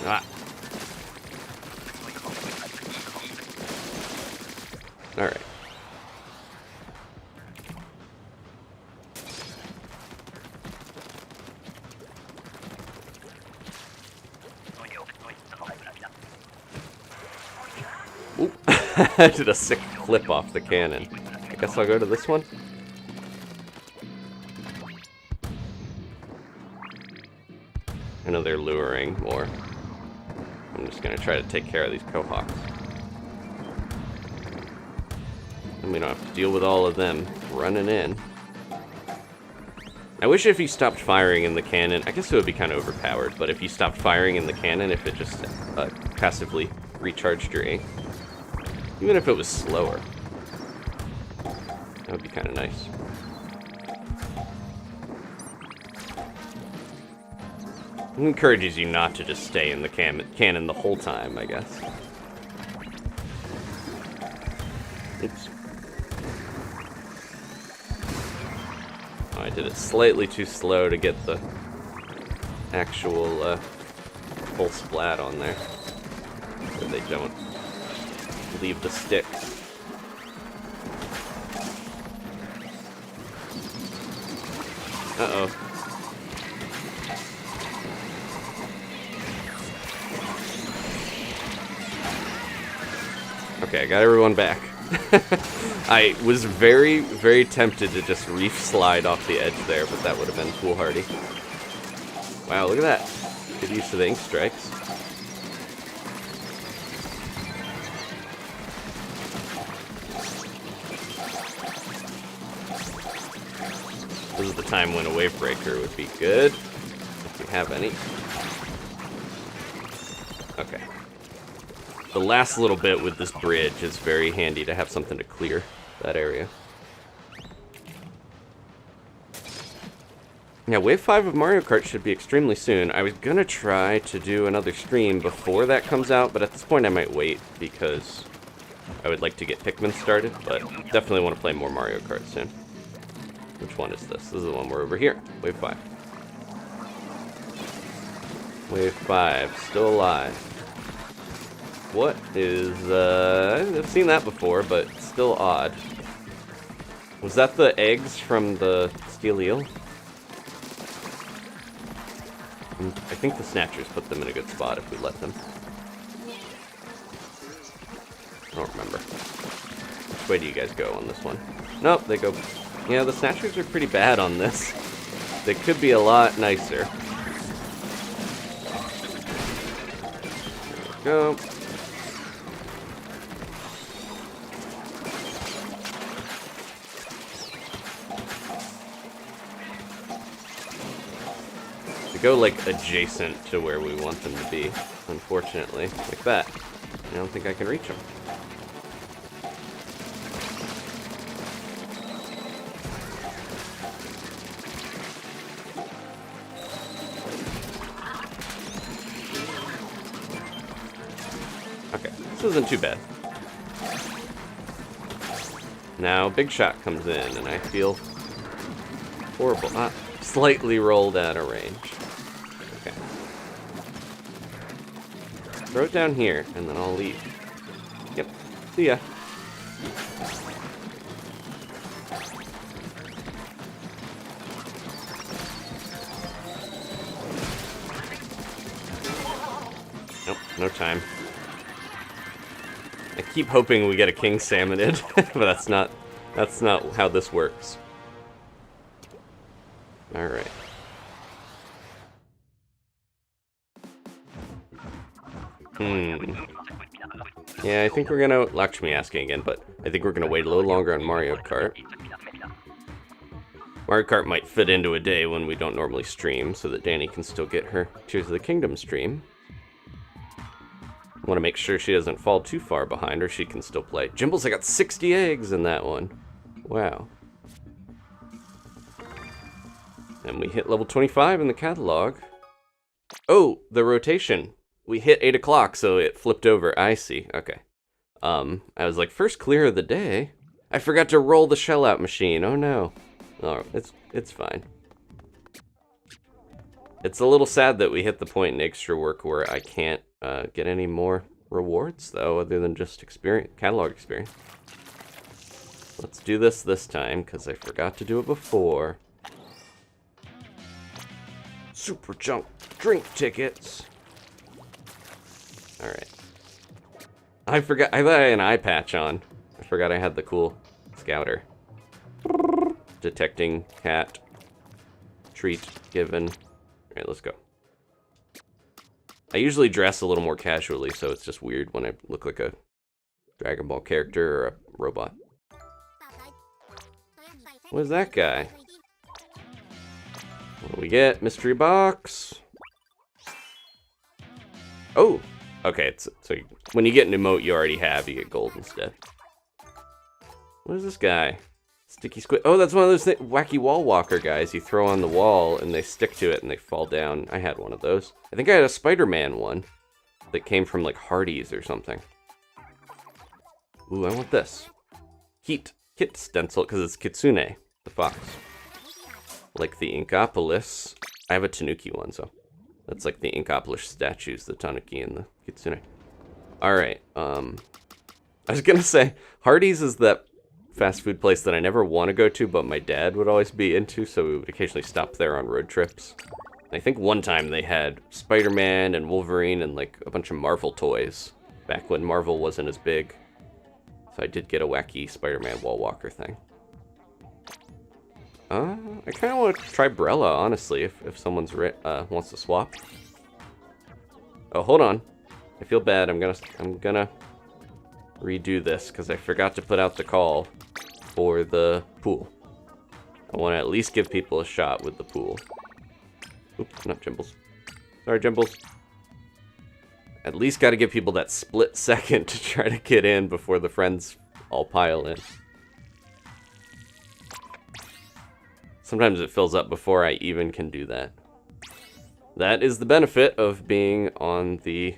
Ah. Alright. Oop. I did a sick flip off the cannon. I guess I'll go to this one. I know they're luring more. I'm just gonna try to take care of these cohawks. And we don't have to deal with all of them running in. I wish if you stopped firing in the cannon, I guess it would be kind of overpowered, but if you stopped firing in the cannon, if it just passively recharged your ink. Even if it was slower. That would be kind of nice. It encourages you not to just stay in the cannon the whole time, I guess. Oops. Oh, I did it slightly too slow to get the actual full splat on there. So they don't leave the stick. Uh-oh. Okay, I got everyone back. I was very, very tempted to just reef slide off the edge there, but that would have been foolhardy. Wow, look at that. Good use of the ink strikes. This is the time when a wave breaker would be good, if we have any. Okay. The last little bit with this bridge is very handy to have something to clear that area. Yeah, Wave 5 of Mario Kart should be extremely soon. I was gonna try to do another stream before that comes out, but at this point I might wait because I would like to get Pikmin started, but definitely want to play more Mario Kart soon. Which one is this? This is the one we're over here. Wave 5. Wave 5, still alive. What is, I've seen that before, but still odd. Was that the eggs from the steel eel? I think the snatchers put them in a good spot if we let them. don't remember. Which way do you guys go on this one? Nope, they go... Yeah, the snatchers are pretty bad on this. They could be a lot nicer. There we go. They go, like, adjacent to where we want them to be, unfortunately. Like that. I don't think I can reach them. Okay, this isn't too bad. Now, Big Shot comes in, and I feel horrible. Ah, slightly rolled out of range. Okay. Throw it down here, and then I'll leave. Yep. See ya. Nope, no time. I keep hoping we get a King Salmonid, but that's not how this works. Alright. Yeah, I think we're gonna... Lakshmi asking again, but I think we're gonna wait a little longer on Mario Kart. Mario Kart might fit into a day when we don't normally stream, so that Danny can still get her Tears of the Kingdom stream. Want to make sure she doesn't fall too far behind, or she can still play. Jimbles, I got 60 eggs in that one. Wow. And we hit level 25 in the catalog. Oh, the rotation. We hit 8 o'clock, so it flipped over. I see. Okay. I was like, first clear of the day. I forgot to roll the shell out machine. Oh no. Oh, it's fine. It's a little sad that we hit the point in Eggstra Work where I can't get any more rewards, though, other than just experience, catalog experience. Let's do this time, because I forgot to do it before. Super junk drink tickets. Alright. I forgot, I thought I had an eye patch on. I forgot I had the cool scouter. Detecting cat. Treat given. Alright, let's go. I usually dress a little more casually, so it's just weird when I look like a Dragon Ball character or a robot. What is that guy? What do we get? Mystery box. Oh! Okay, so when you get an emote you already have, you get gold instead. What is this guy? Sticky squid. Oh, that's one of those wacky wall walker guys you throw on the wall and they stick to it and they fall down. I had one of those. I think I had a Spider-Man one that came from like Hardee's or something. Ooh, I want this. Kit stencil, because it's Kitsune, the fox. Like the Inkopolis. I have a Tanuki one, so that's like the Inkopolis statues, the Tanuki and the Kitsune. Alright, I was gonna say, Hardee's is that fast food place that I never want to go to, but my dad would always be into, so we would occasionally stop there on road trips. And I think one time they had Spider-Man and Wolverine and like a bunch of Marvel toys, back when Marvel wasn't as big. So I did get a wacky Spider-Man wall walker thing. I kind of want to try Brella, honestly, if someone's wants to swap. Oh, hold on. I feel bad. I'm gonna redo this because I forgot to put out the call for the pool. I want to at least give people a shot with the pool. Oops, not Jimbles. Sorry, Jimbles. At least got to give people that split second to try to get in before the friends all pile in. Sometimes it fills up before I even can do that. That is the benefit of being on the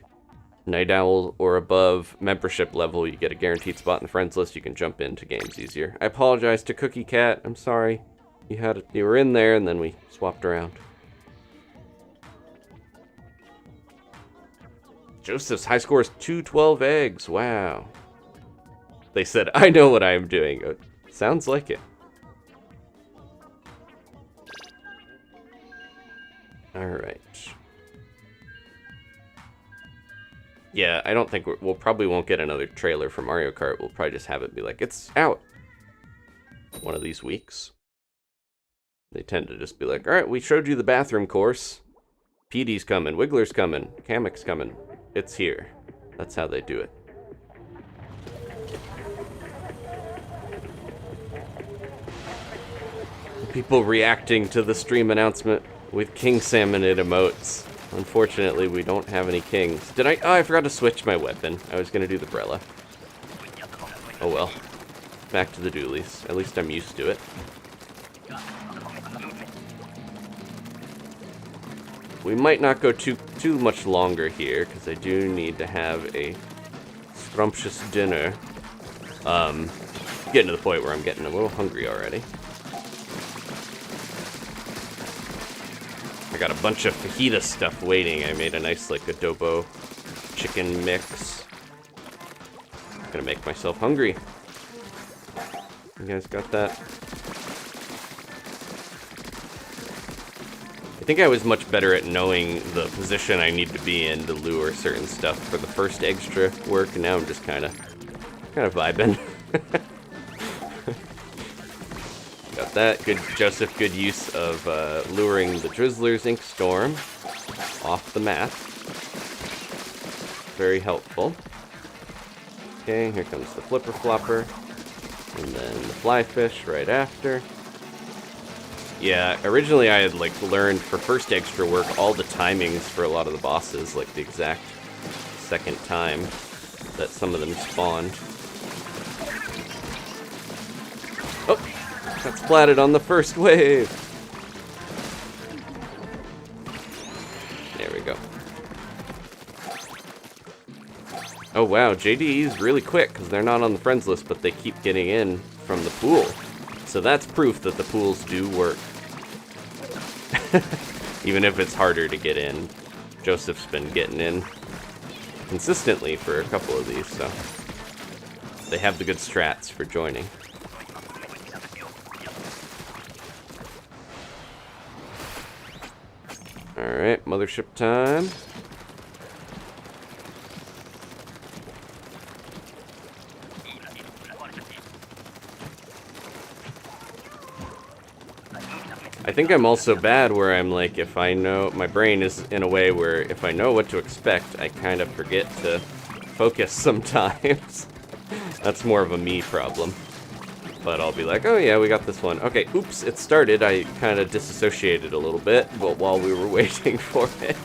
Night Owl or above membership level. You get a guaranteed spot in the friends list. You can jump into games easier. I apologize to Cookie Cat. I'm sorry. You were in there and then we swapped around. Joseph's high score is 212 eggs. Wow. They said, I know what I am doing. Sounds like it. Alright. Yeah, I don't think we'll probably won't get another trailer for Mario Kart. We'll probably just have it be like, it's out one of these weeks. They tend to just be like, all right, we showed you the bathroom course. PD's coming, Wiggler's coming, Kamek's coming. It's here. That's how they do it. People reacting to the stream announcement with King Salmonid emotes. Unfortunately, we don't have any kings. Did I? Oh, I forgot to switch my weapon. I was gonna do the Brella. Oh well. Back to the dualies. At least I'm used to it. We might not go too much longer here, because I do need to have a scrumptious dinner. Getting to the point where I'm getting a little hungry already. I got a bunch of fajita stuff waiting. I made a nice, like, adobo chicken mix. Gonna make myself hungry. You guys got that? I think I was much better at knowing the position I need to be in to lure certain stuff for the first Eggstra Work, and now I'm just kind of vibing. Got that. Good, Joseph, good use of luring the Drizzler's Ink Storm off the map. Very helpful. Okay, here comes the Flipper Flopper. And then the Flyfish right after. Yeah, originally I had, like, learned for first Eggstra Work all the timings for a lot of the bosses, like the exact second time that some of them spawned. Oh! Got splatted on the first wave! There we go. Oh wow, JDE's really quick, because they're not on the friends list, but they keep getting in from the pool. So that's proof that the pools do work. Even if it's harder to get in. Joseph's been getting in consistently for a couple of these, so they have the good strats for joining. Alright, mothership time. I think I'm also bad where I'm like, if I know, my brain is in a way where if I know what to expect, I kind of forget to focus sometimes. That's more of a me problem. But I'll be like, oh yeah, we got this one. Okay, oops, it started. I kind of disassociated a little bit but while we were waiting for it.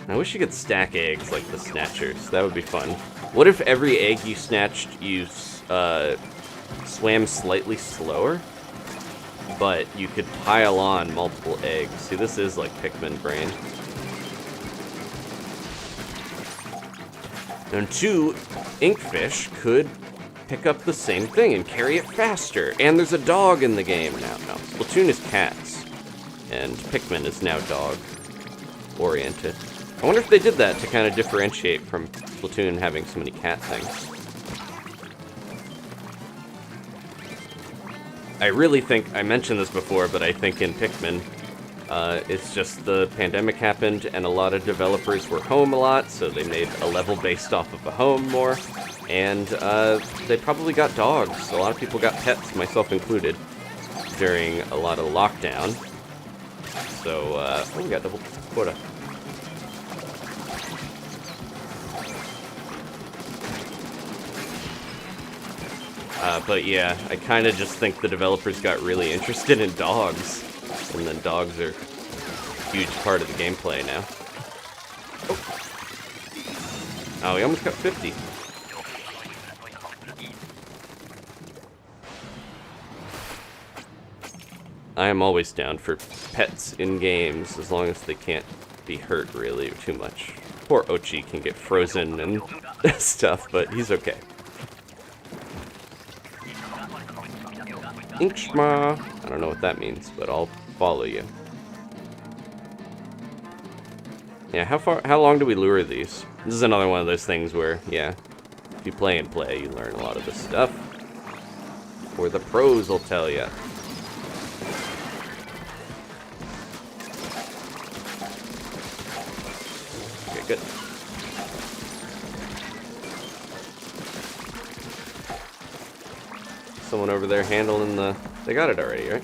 I wish you could stack eggs like the Snatchers. That would be fun. What if every egg you snatched, you swam slightly slower, but you could pile on multiple eggs? See, this is like Pikmin brain. And 2 Inkfish could pick up the same thing and carry it faster. And there's a dog in the game now. No, Splatoon is cats, and Pikmin is now dog-oriented. I wonder if they did that to kind of differentiate from Splatoon having so many cat things. I really think, I mentioned this before, but I think in Pikmin, it's just the pandemic happened and a lot of developers were home a lot, so they made a level based off of a home more, and they probably got dogs. A lot of people got pets, myself included, during a lot of lockdown. So, oh, we got double quota. But yeah, I kind of just think the developers got really interested in dogs, and then dogs are a huge part of the gameplay now. Oh, we almost got 50. I am always down for pets in games, as long as they can't be hurt really too much. Poor Ochi can get frozen and stuff, but he's okay. Inkshma. I don't know what that means, but I'll follow you. Yeah, how long do we lure these? This is another one of those things where, yeah, if you play and play, you learn a lot of this stuff. Or the pros will tell you. good. Someone over there handling the... They got it already, right?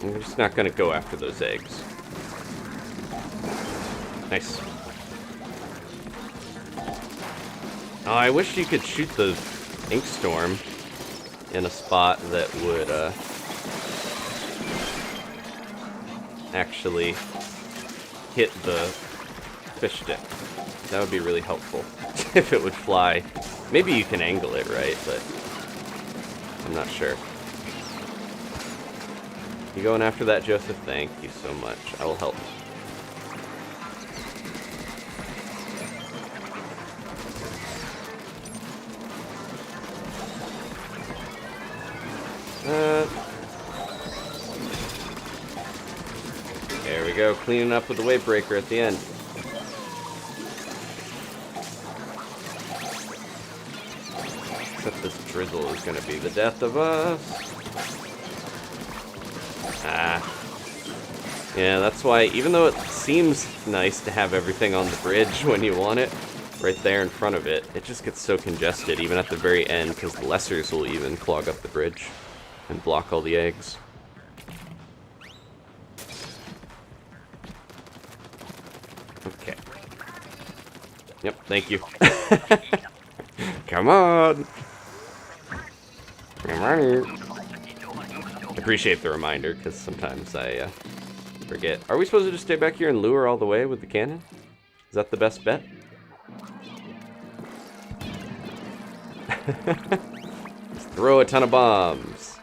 I'm just not gonna go after those eggs. Nice. Oh, I wish you could shoot the ink storm in a spot that would actually hit the fish stick. That would be really helpful if it would fly. Maybe you can angle it right, but I'm not sure. You going after that, Joseph? Thank you so much. I will help. There we go, cleaning up with the wave breaker at the end. Except this drizzle is going to be the death of us. Yeah, that's why, even though it seems nice to have everything on the bridge when you want it, right there in front of it, it just gets so congested, even at the very end, because the lessers will even clog up the bridge and block all the eggs. Okay. Yep, thank you. Come on! Come on! I appreciate the reminder, because sometimes I forget. Are we supposed to just stay back here and lure all the way with the cannon? Is that the best bet? Just throw a ton of bombs.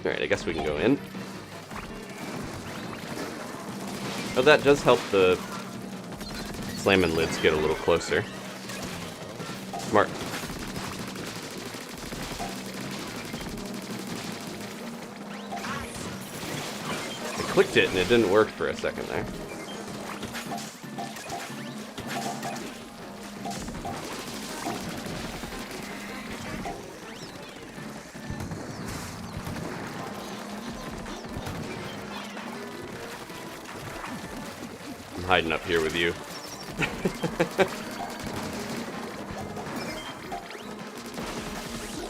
Alright, I guess we can go in. Oh, that does help the salmon lids get a little closer. Smart. I clicked it and it didn't work for a second there. I'm hiding up here with you.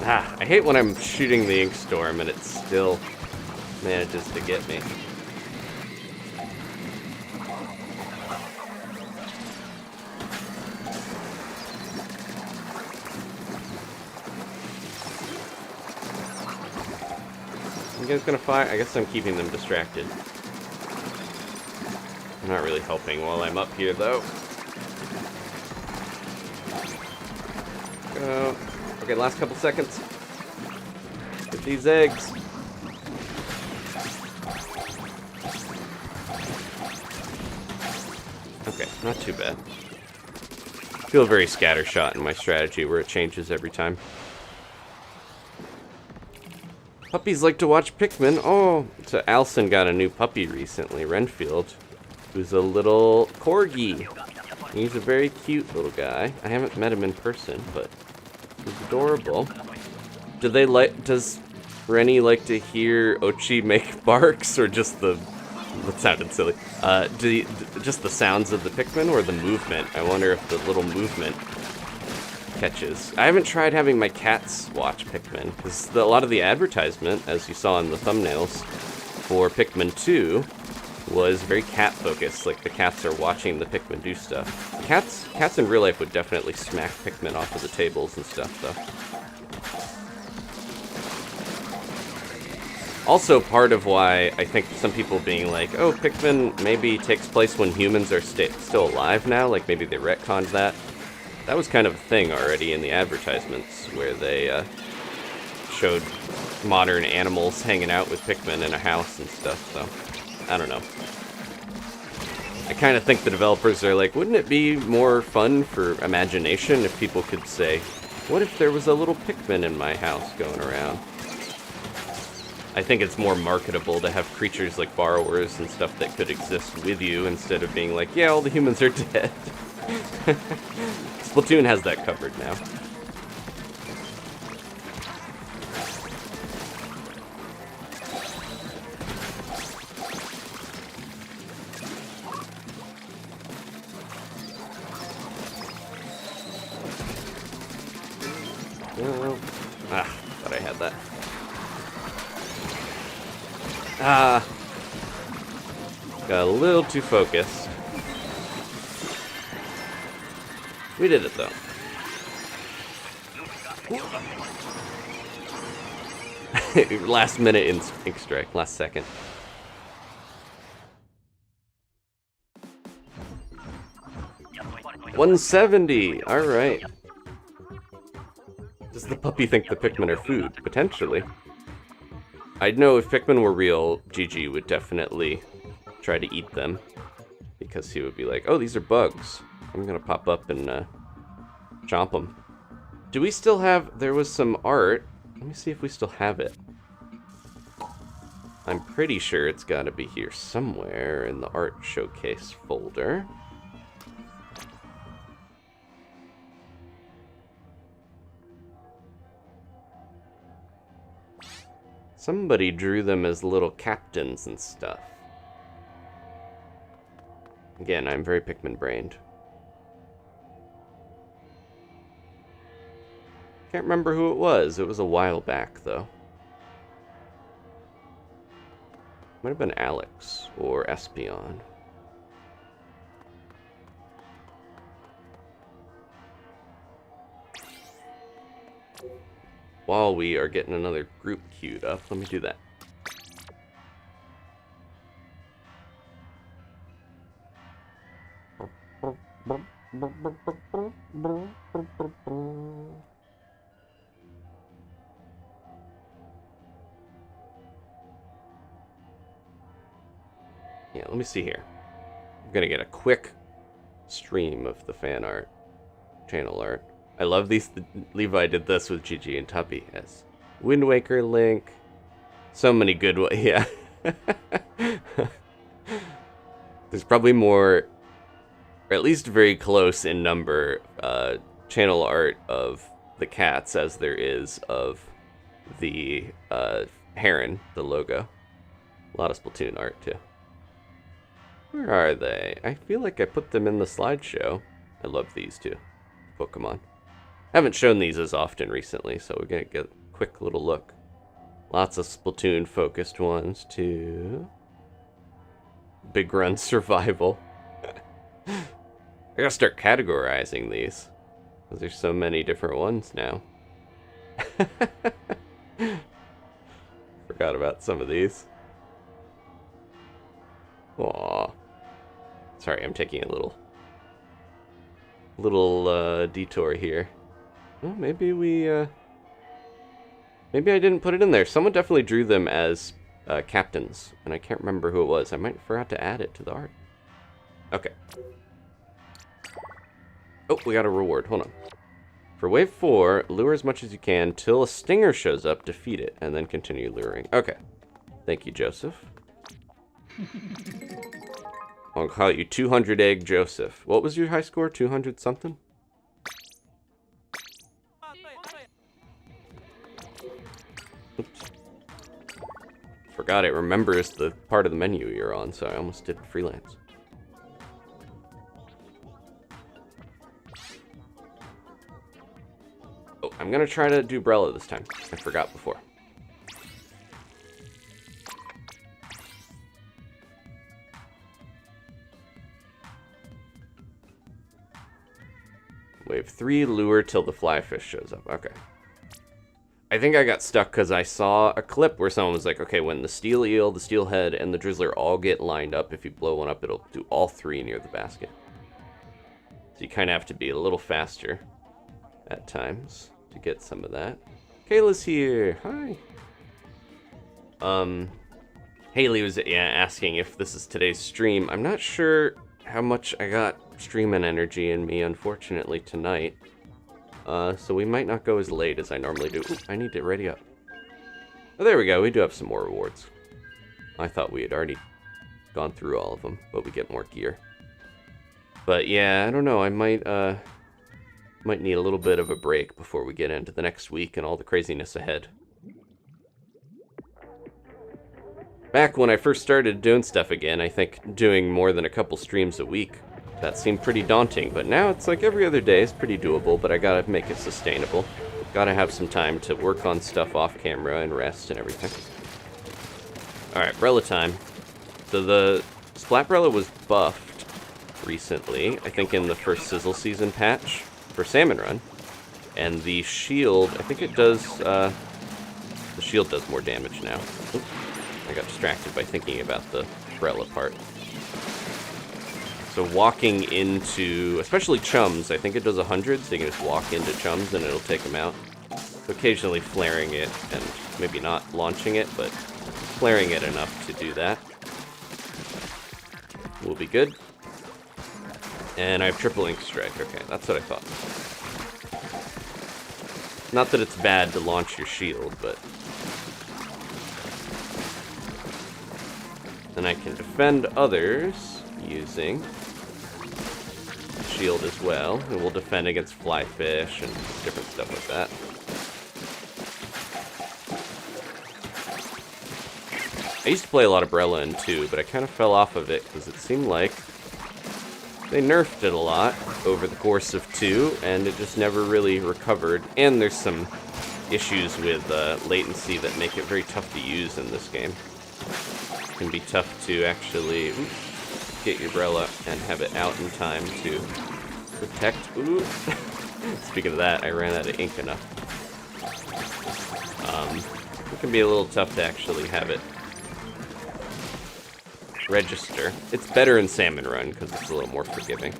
I hate when I'm shooting the ink storm and it still manages to get me. You guys gonna fire? I guess I'm keeping them distracted. I'm not really helping while I'm up here, though. Go. Okay, last couple seconds. Get these eggs. Okay, not too bad. I feel very scattershot in my strategy where it changes every time. Puppies like to watch Pikmin. Oh, so Alison got a new puppy recently, Renfield, who's a little corgi. He's a very cute little guy. I haven't met him in person, but he's adorable. Do they like? Does Rennie like to hear Ochi make barks, or just the? That sounded silly. Just the sounds of the Pikmin, or the movement? I wonder if the little movement catches. I haven't tried having my cats watch Pikmin, because a lot of the advertisement, as you saw in the thumbnails, for Pikmin 2 was very cat-focused. Like, the cats are watching the Pikmin do stuff. Cats in real life would definitely smack Pikmin off of the tables and stuff, though. Also, part of why I think some people being like, oh, Pikmin maybe takes place when humans are still alive now, like maybe they retconned that. That was kind of a thing already in the advertisements, where they showed modern animals hanging out with Pikmin in a house and stuff, so I don't know. I kind of think the developers are like, wouldn't it be more fun for imagination if people could say, what if there was a little Pikmin in my house going around? I think it's more marketable to have creatures like borrowers and stuff that could exist with you instead of being like, yeah, all the humans are dead. Splatoon has that covered now. Oh. Ah, thought I had that. Ah. Got a little too focused. We did it, though. Last minute ink strike, last second. $170. All right. Does the puppy think the Pikmin are food? Potentially. I'd know if Pikmin were real, GG would definitely try to eat them, because he would be like, "Oh, these are bugs. I'm gonna pop up and chomp them." Do we still have? There was some art. Let me see if we still have it. I'm pretty sure it's got to be here somewhere in the art showcase folder. Somebody drew them as little captains and stuff. Again, I'm very Pikmin-brained. Can't remember who it was. It was a while back, though. Might have been Alex or Espeon. While we are getting another group queued up, let me do that. Yeah, let me see here. I'm gonna get a quick stream of the fan art, channel art. I love these. Levi did this with Gigi and Tuppy as Wind Waker Link. So many good ones. Yeah. There's probably more, or at least very close in number, channel art of the cats as there is of the heron, the logo. A lot of Splatoon art too. Where are they? I feel like I put them in the slideshow. I love these too. Pokemon. I haven't shown these as often recently, so we're gonna get a quick little look. Lots of Splatoon focused ones too. Big Run Survival. I gotta start categorizing these, because there's so many different ones now. Forgot about some of these. Aww. Sorry, I'm taking a little detour here. Well, maybe maybe I didn't put it in there. Someone definitely drew them as captains, and I can't remember who it was. I might forgot to add it to the art. Okay. Oh, we got a reward. Hold on. For wave 4, lure as much as you can till a stinger shows up, defeat it, and then continue luring. Okay. Thank you, Joseph. I'll call you 200 Egg Joseph. What was your high score? 200 something? Oops. Forgot it remembers the part of the menu you're on, so I almost did freelance. Oh, I'm gonna try to do Brella this time. I forgot before. Wave 3, lure till the flyfish shows up. Okay. I think I got stuck because I saw a clip where someone was like, okay, when the steel eel, the steelhead, and the drizzler all get lined up, if you blow one up, it'll do all 3 near the basket. So you kind of have to be a little faster at times to get some of that. Kayla's here. Hi. Haley was asking if this is today's stream. I'm not sure how much I got streaming energy in me, unfortunately, tonight. So we might not go as late as I normally do. Ooh, I need to ready up. Oh, there we go. We do have some more rewards. I thought we had already gone through all of them, but we get more gear. But yeah, I don't know. I might need a little bit of a break before we get into the next week and all the craziness ahead. Back when I first started doing stuff again, I think doing more than a couple streams a week, that seemed pretty daunting, but now it's like every other day is pretty doable, but I gotta make it sustainable. Gotta have some time to work on stuff off camera and rest and everything. Alright, Brella time. So the Splatbrella was buffed recently, I think in the first Sizzle season patch for Salmon Run. And the shield, I think it does, the shield does more damage now. Oops, I got distracted by thinking about the Brella part. So walking into, especially chums, I think it does 100, so you can just walk into chums and it'll take them out. So occasionally flaring it, and maybe not launching it, but flaring it enough to do that will be good. And I have triple ink strike, okay, that's what I thought. Not that it's bad to launch your shield, but... Then I can defend others using shield as well, and we'll defend against flyfish and different stuff like that. I used to play a lot of Brella in 2, but I kind of fell off of it because it seemed like they nerfed it a lot over the course of 2, and it just never really recovered. And there's some issues with latency that make it very tough to use in this game. It can be tough to actually get your Brella and have it out in time to protect. Ooh. Speaking of that, I ran out of ink enough. It can be a little tough to actually have it register. It's better in Salmon Run because it's a little more forgiving.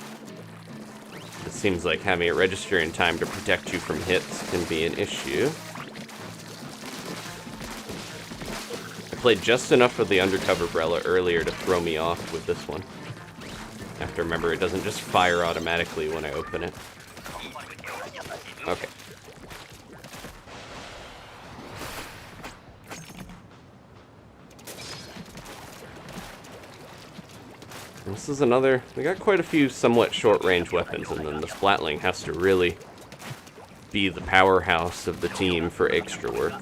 It seems like having it register in time to protect you from hits can be an issue. I played just enough of the undercover Brella earlier to throw me off with this one. I have to remember it doesn't just fire automatically when I open it. Okay. This is another... We got quite a few somewhat short-range weapons, and then the Splatling has to really be the powerhouse of the team for Eggstra Work.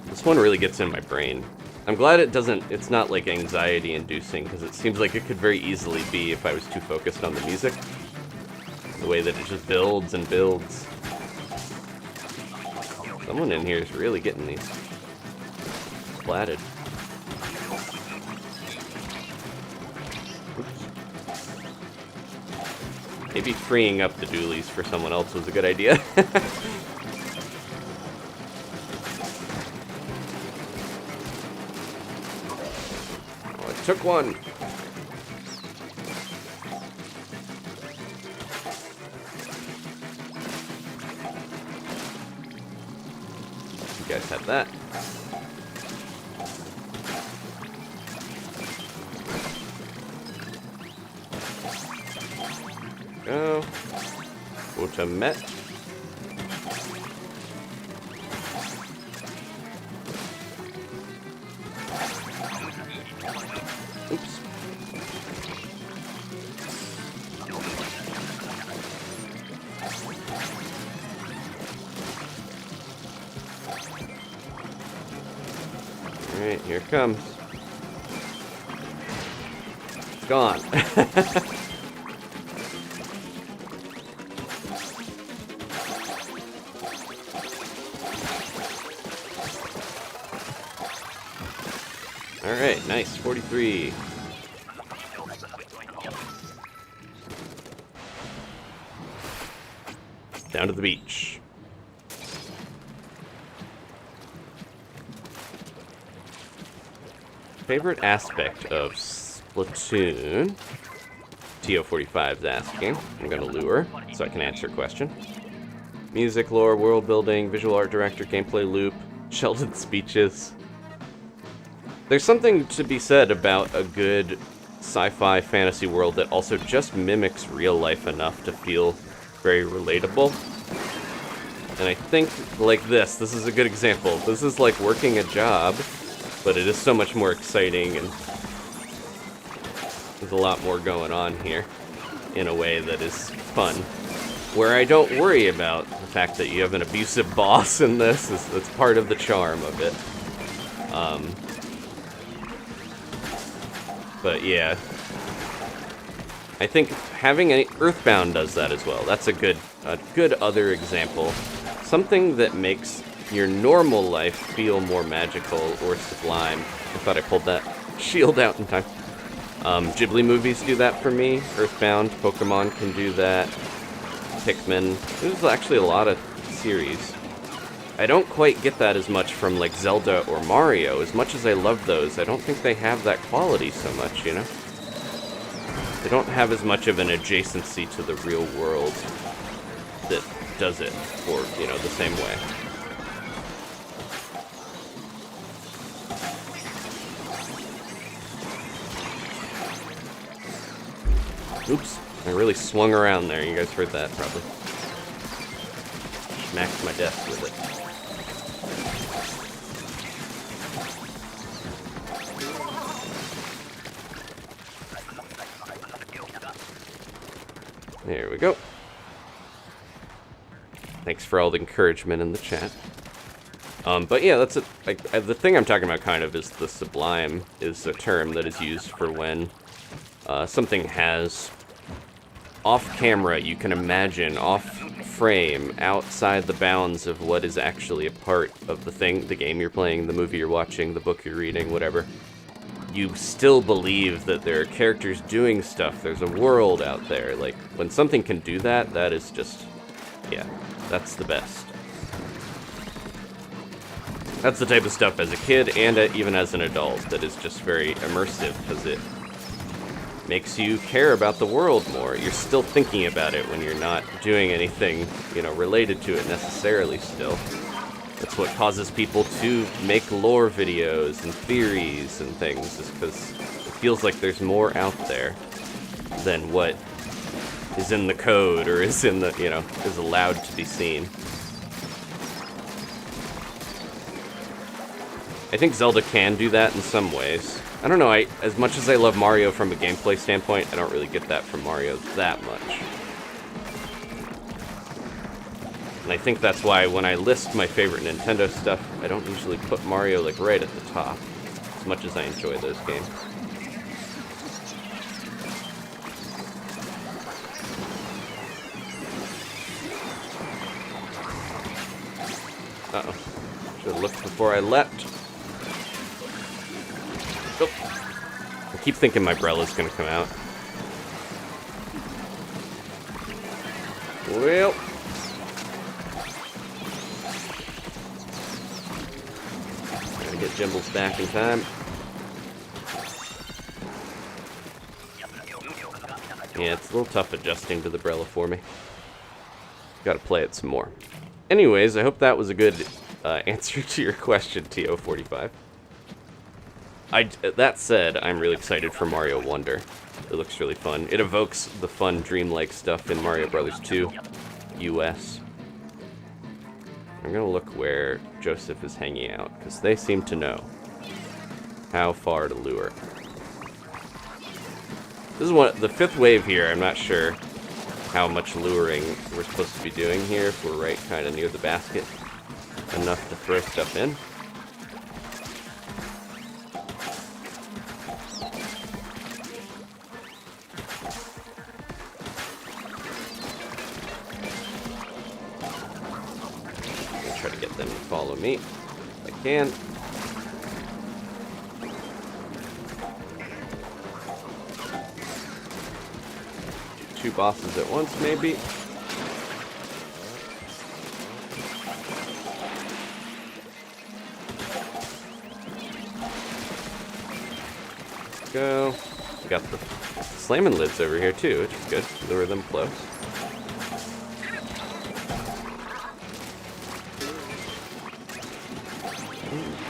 This one really gets in my brain. I'm glad it doesn't... It's not, like, anxiety-inducing, because it seems like it could very easily be if I was too focused on the music. The way that it just builds and builds. Someone in here is really getting these. Splatted. Oops. Maybe freeing up the dualies for someone else was a good idea. Oh, I took one. You guys have that. Go. Ultimate. Oops. Alright, here it comes. It's gone. Alright, nice. 43. Down to the beach. Favorite aspect of Splatoon? TO45's asking. I'm gonna lure so I can answer a question. Music, lore, world building, visual art director, gameplay loop, Sheldon's speeches. There's something to be said about a good sci-fi fantasy world that also just mimics real life enough to feel very relatable. And I think, like this is a good example. This is like working a job, but it is so much more exciting, and there's a lot more going on here in a way that is fun. Where I don't worry about the fact that you have an abusive boss in this. That's part of the charm of it. But yeah, I think having any Earthbound does that as well. That's a good other example. Something that makes your normal life feel more magical or sublime. I thought I pulled that shield out in time. Ghibli movies do that for me. Earthbound, Pokemon can do that. Pikmin. There's actually a lot of series. I don't quite get that as much from like Zelda or Mario. As much as I love those, I don't think they have that quality so much, you know? They don't have as much of an adjacency to the real world that does it, or, you know, the same way. Oops, I really swung around there. You guys heard that, probably. Smacked my desk with it. There we go. Thanks for all the encouragement in the chat. But yeah, that's it. The thing I'm talking about kind of is the sublime is a term that is used for when something has off-camera, you can imagine, off-frame, outside the bounds of what is actually a part of the thing, the game you're playing, the movie you're watching, the book you're reading, whatever. You still believe that there are characters doing stuff, there's a world out there. Like, when something can do that, that is just, yeah, that's the best. That's the type of stuff as a kid and even as an adult that is just very immersive, because it makes you care about the world more. You're still thinking about it when you're not doing anything, you know, related to it necessarily still. That's what causes people to make lore videos and theories and things, is because it feels like there's more out there than what is in the code or is in the, you know, is allowed to be seen. I think Zelda can do that in some ways. I don't know, as much as I love Mario from a gameplay standpoint, I don't really get that from Mario that much. And I think that's why when I list my favorite Nintendo stuff, I don't usually put Mario like right at the top, as much as I enjoy those games. Uh-oh. Should have looked before I leapt. Oh. I keep thinking my Brella's gonna come out. Well. Gotta get Jimbles back in time. Yeah, it's a little tough adjusting to the Brella for me. Gotta play it some more. Anyways, I hope that was a good answer to your question, TO45. That said, I'm really excited for Mario Wonder. It looks really fun. It evokes the fun, dreamlike stuff in Mario Bros. 2 US. I'm gonna look where Joseph is hanging out, because they seem to know how far to lure. This is the fifth wave here. I'm not sure how much luring we're supposed to be doing here, if we're right kind of near the basket enough to throw stuff in. Try to get them to follow me if I can. Do 2 bosses at once, maybe. Go. We got the slamming lids over here too, which is good. Lure them close.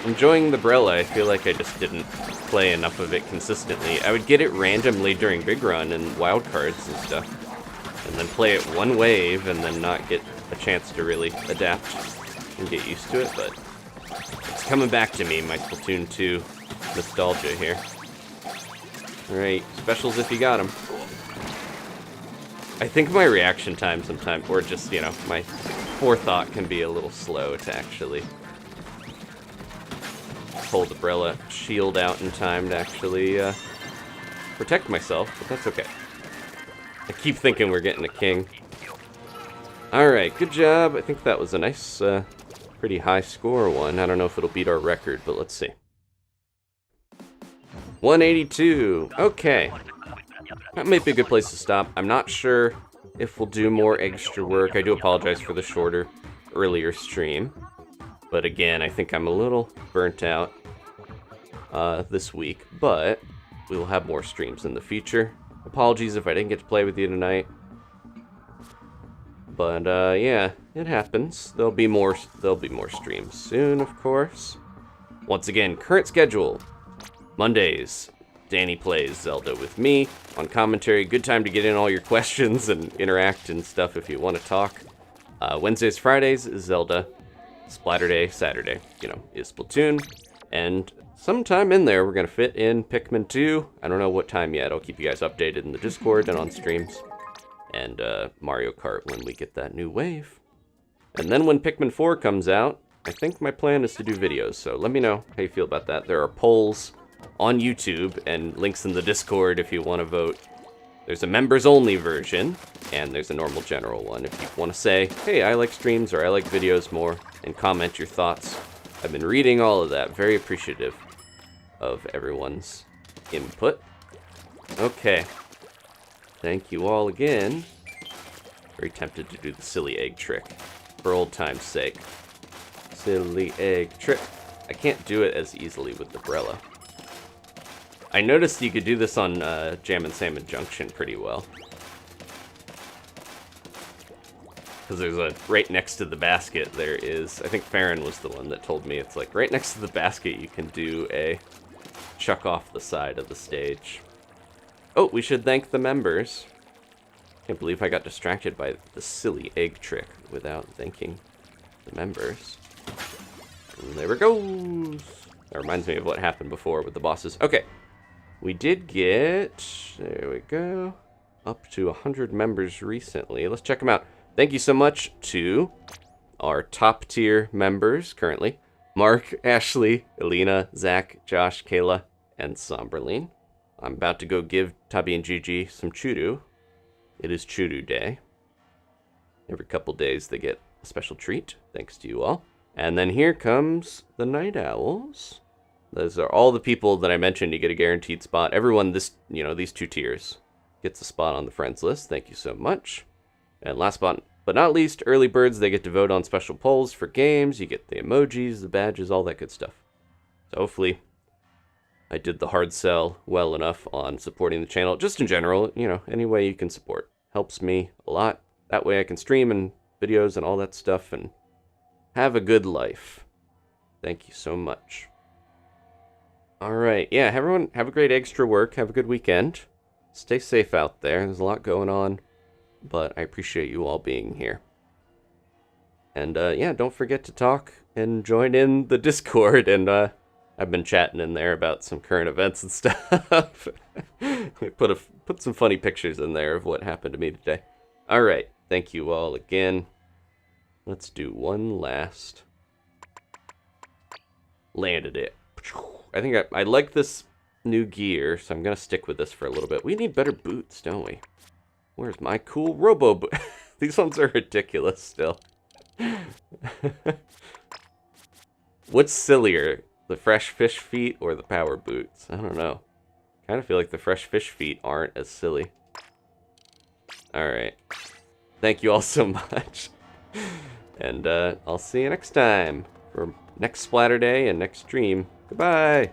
Enjoying the Brella. I feel like I just didn't play enough of it consistently. I would get it randomly during Big Run and wildcards and stuff, and then play it one wave and then not get a chance to really adapt and get used to it, but it's coming back to me, my Splatoon 2 nostalgia here. Alright, specials if you got them. I think my reaction time sometimes, or just, you know, my forethought can be a little slow to actually pull the Brella shield out in time to actually protect myself, but that's okay. I keep thinking we're getting a king. Alright, good job. I think that was a nice, pretty high score one. I don't know if it'll beat our record, but let's see. 182. Okay. That might be a good place to stop. I'm not sure if we'll do more extra work. I do apologize for the shorter, earlier stream. But again, I think I'm a little burnt out this week. But we will have more streams in the future. Apologies if I didn't get to play with you tonight. But yeah, it happens. There'll be more streams soon, of course. Once again, current schedule. Mondays, Danny plays Zelda with me on commentary. Good time to get in all your questions and interact and stuff if you want to talk. Wednesdays, Fridays is Zelda. Splaturday, Saturday, is Splatoon. And sometime in there, we're going to fit in Pikmin 2. I don't know what time yet. I'll keep you guys updated in the Discord and on streams. And Mario Kart when we get that new wave. And then when Pikmin 4 comes out, I think my plan is to do videos. So let me know how you feel about that. There are polls on YouTube and links in the Discord if you want to vote. There's a members-only version, and there's a normal general one. If you want to say, hey, I like streams or I like videos more, and comment your thoughts. I've been reading all of that. Very appreciative of everyone's input. Okay. Thank you all again. Very tempted to do the silly egg trick, for old time's sake. Silly egg trick. I can't do it as easily with the Brella. I noticed you could do this on Jam and Salmon Junction pretty well. Because there's a, right next to the basket, there is, I think Farron was the one that told me, it's like right next to the basket you can do a chuck off the side of the stage. Oh, we should thank the members. Can't believe I got distracted by the silly egg trick without thanking the members. And there it goes. That reminds me of what happened before with the bosses. Okay. We did get, there we go, up to 100 members recently. Let's check them out. Thank you so much to our top tier members currently. Mark, Ashley, Elena, Zach, Josh, Kayla, and Somberline. I'm about to go give Tubby and Gigi some Chudu. It is Chudu Day. Every couple days they get a special treat, thanks to you all. And then here comes the Night Owls. Those are all the people that I mentioned. You get a guaranteed spot. Everyone, these two tiers gets a spot on the friends list. Thank you so much. And last but not least, early birds, they get to vote on special polls for games. You get the emojis, the badges, all that good stuff. So hopefully I did the hard sell well enough on supporting the channel. Just in general, any way you can support helps me a lot. That way I can stream and videos and all that stuff and have a good life. Thank you so much. All right. Yeah, everyone have a great extra work. Have a good weekend. Stay safe out there. There's a lot going on, but I appreciate you all being here. And yeah, don't forget to talk and join in the Discord. And I've been chatting in there about some current events and stuff. We put some funny pictures in there of what happened to me today. All right. Thank you all again. Let's do one last. Landed it. I think I like this new gear, so I'm going to stick with this for a little bit. We need better boots, don't we? Where's my cool robo boot? These ones are ridiculous still. What's sillier, the fresh fish feet or the power boots? I don't know. Kind of feel like the fresh fish feet aren't as silly. Alright. Thank you all so much. And I'll see you next time for next Splatter Day and next stream. Goodbye!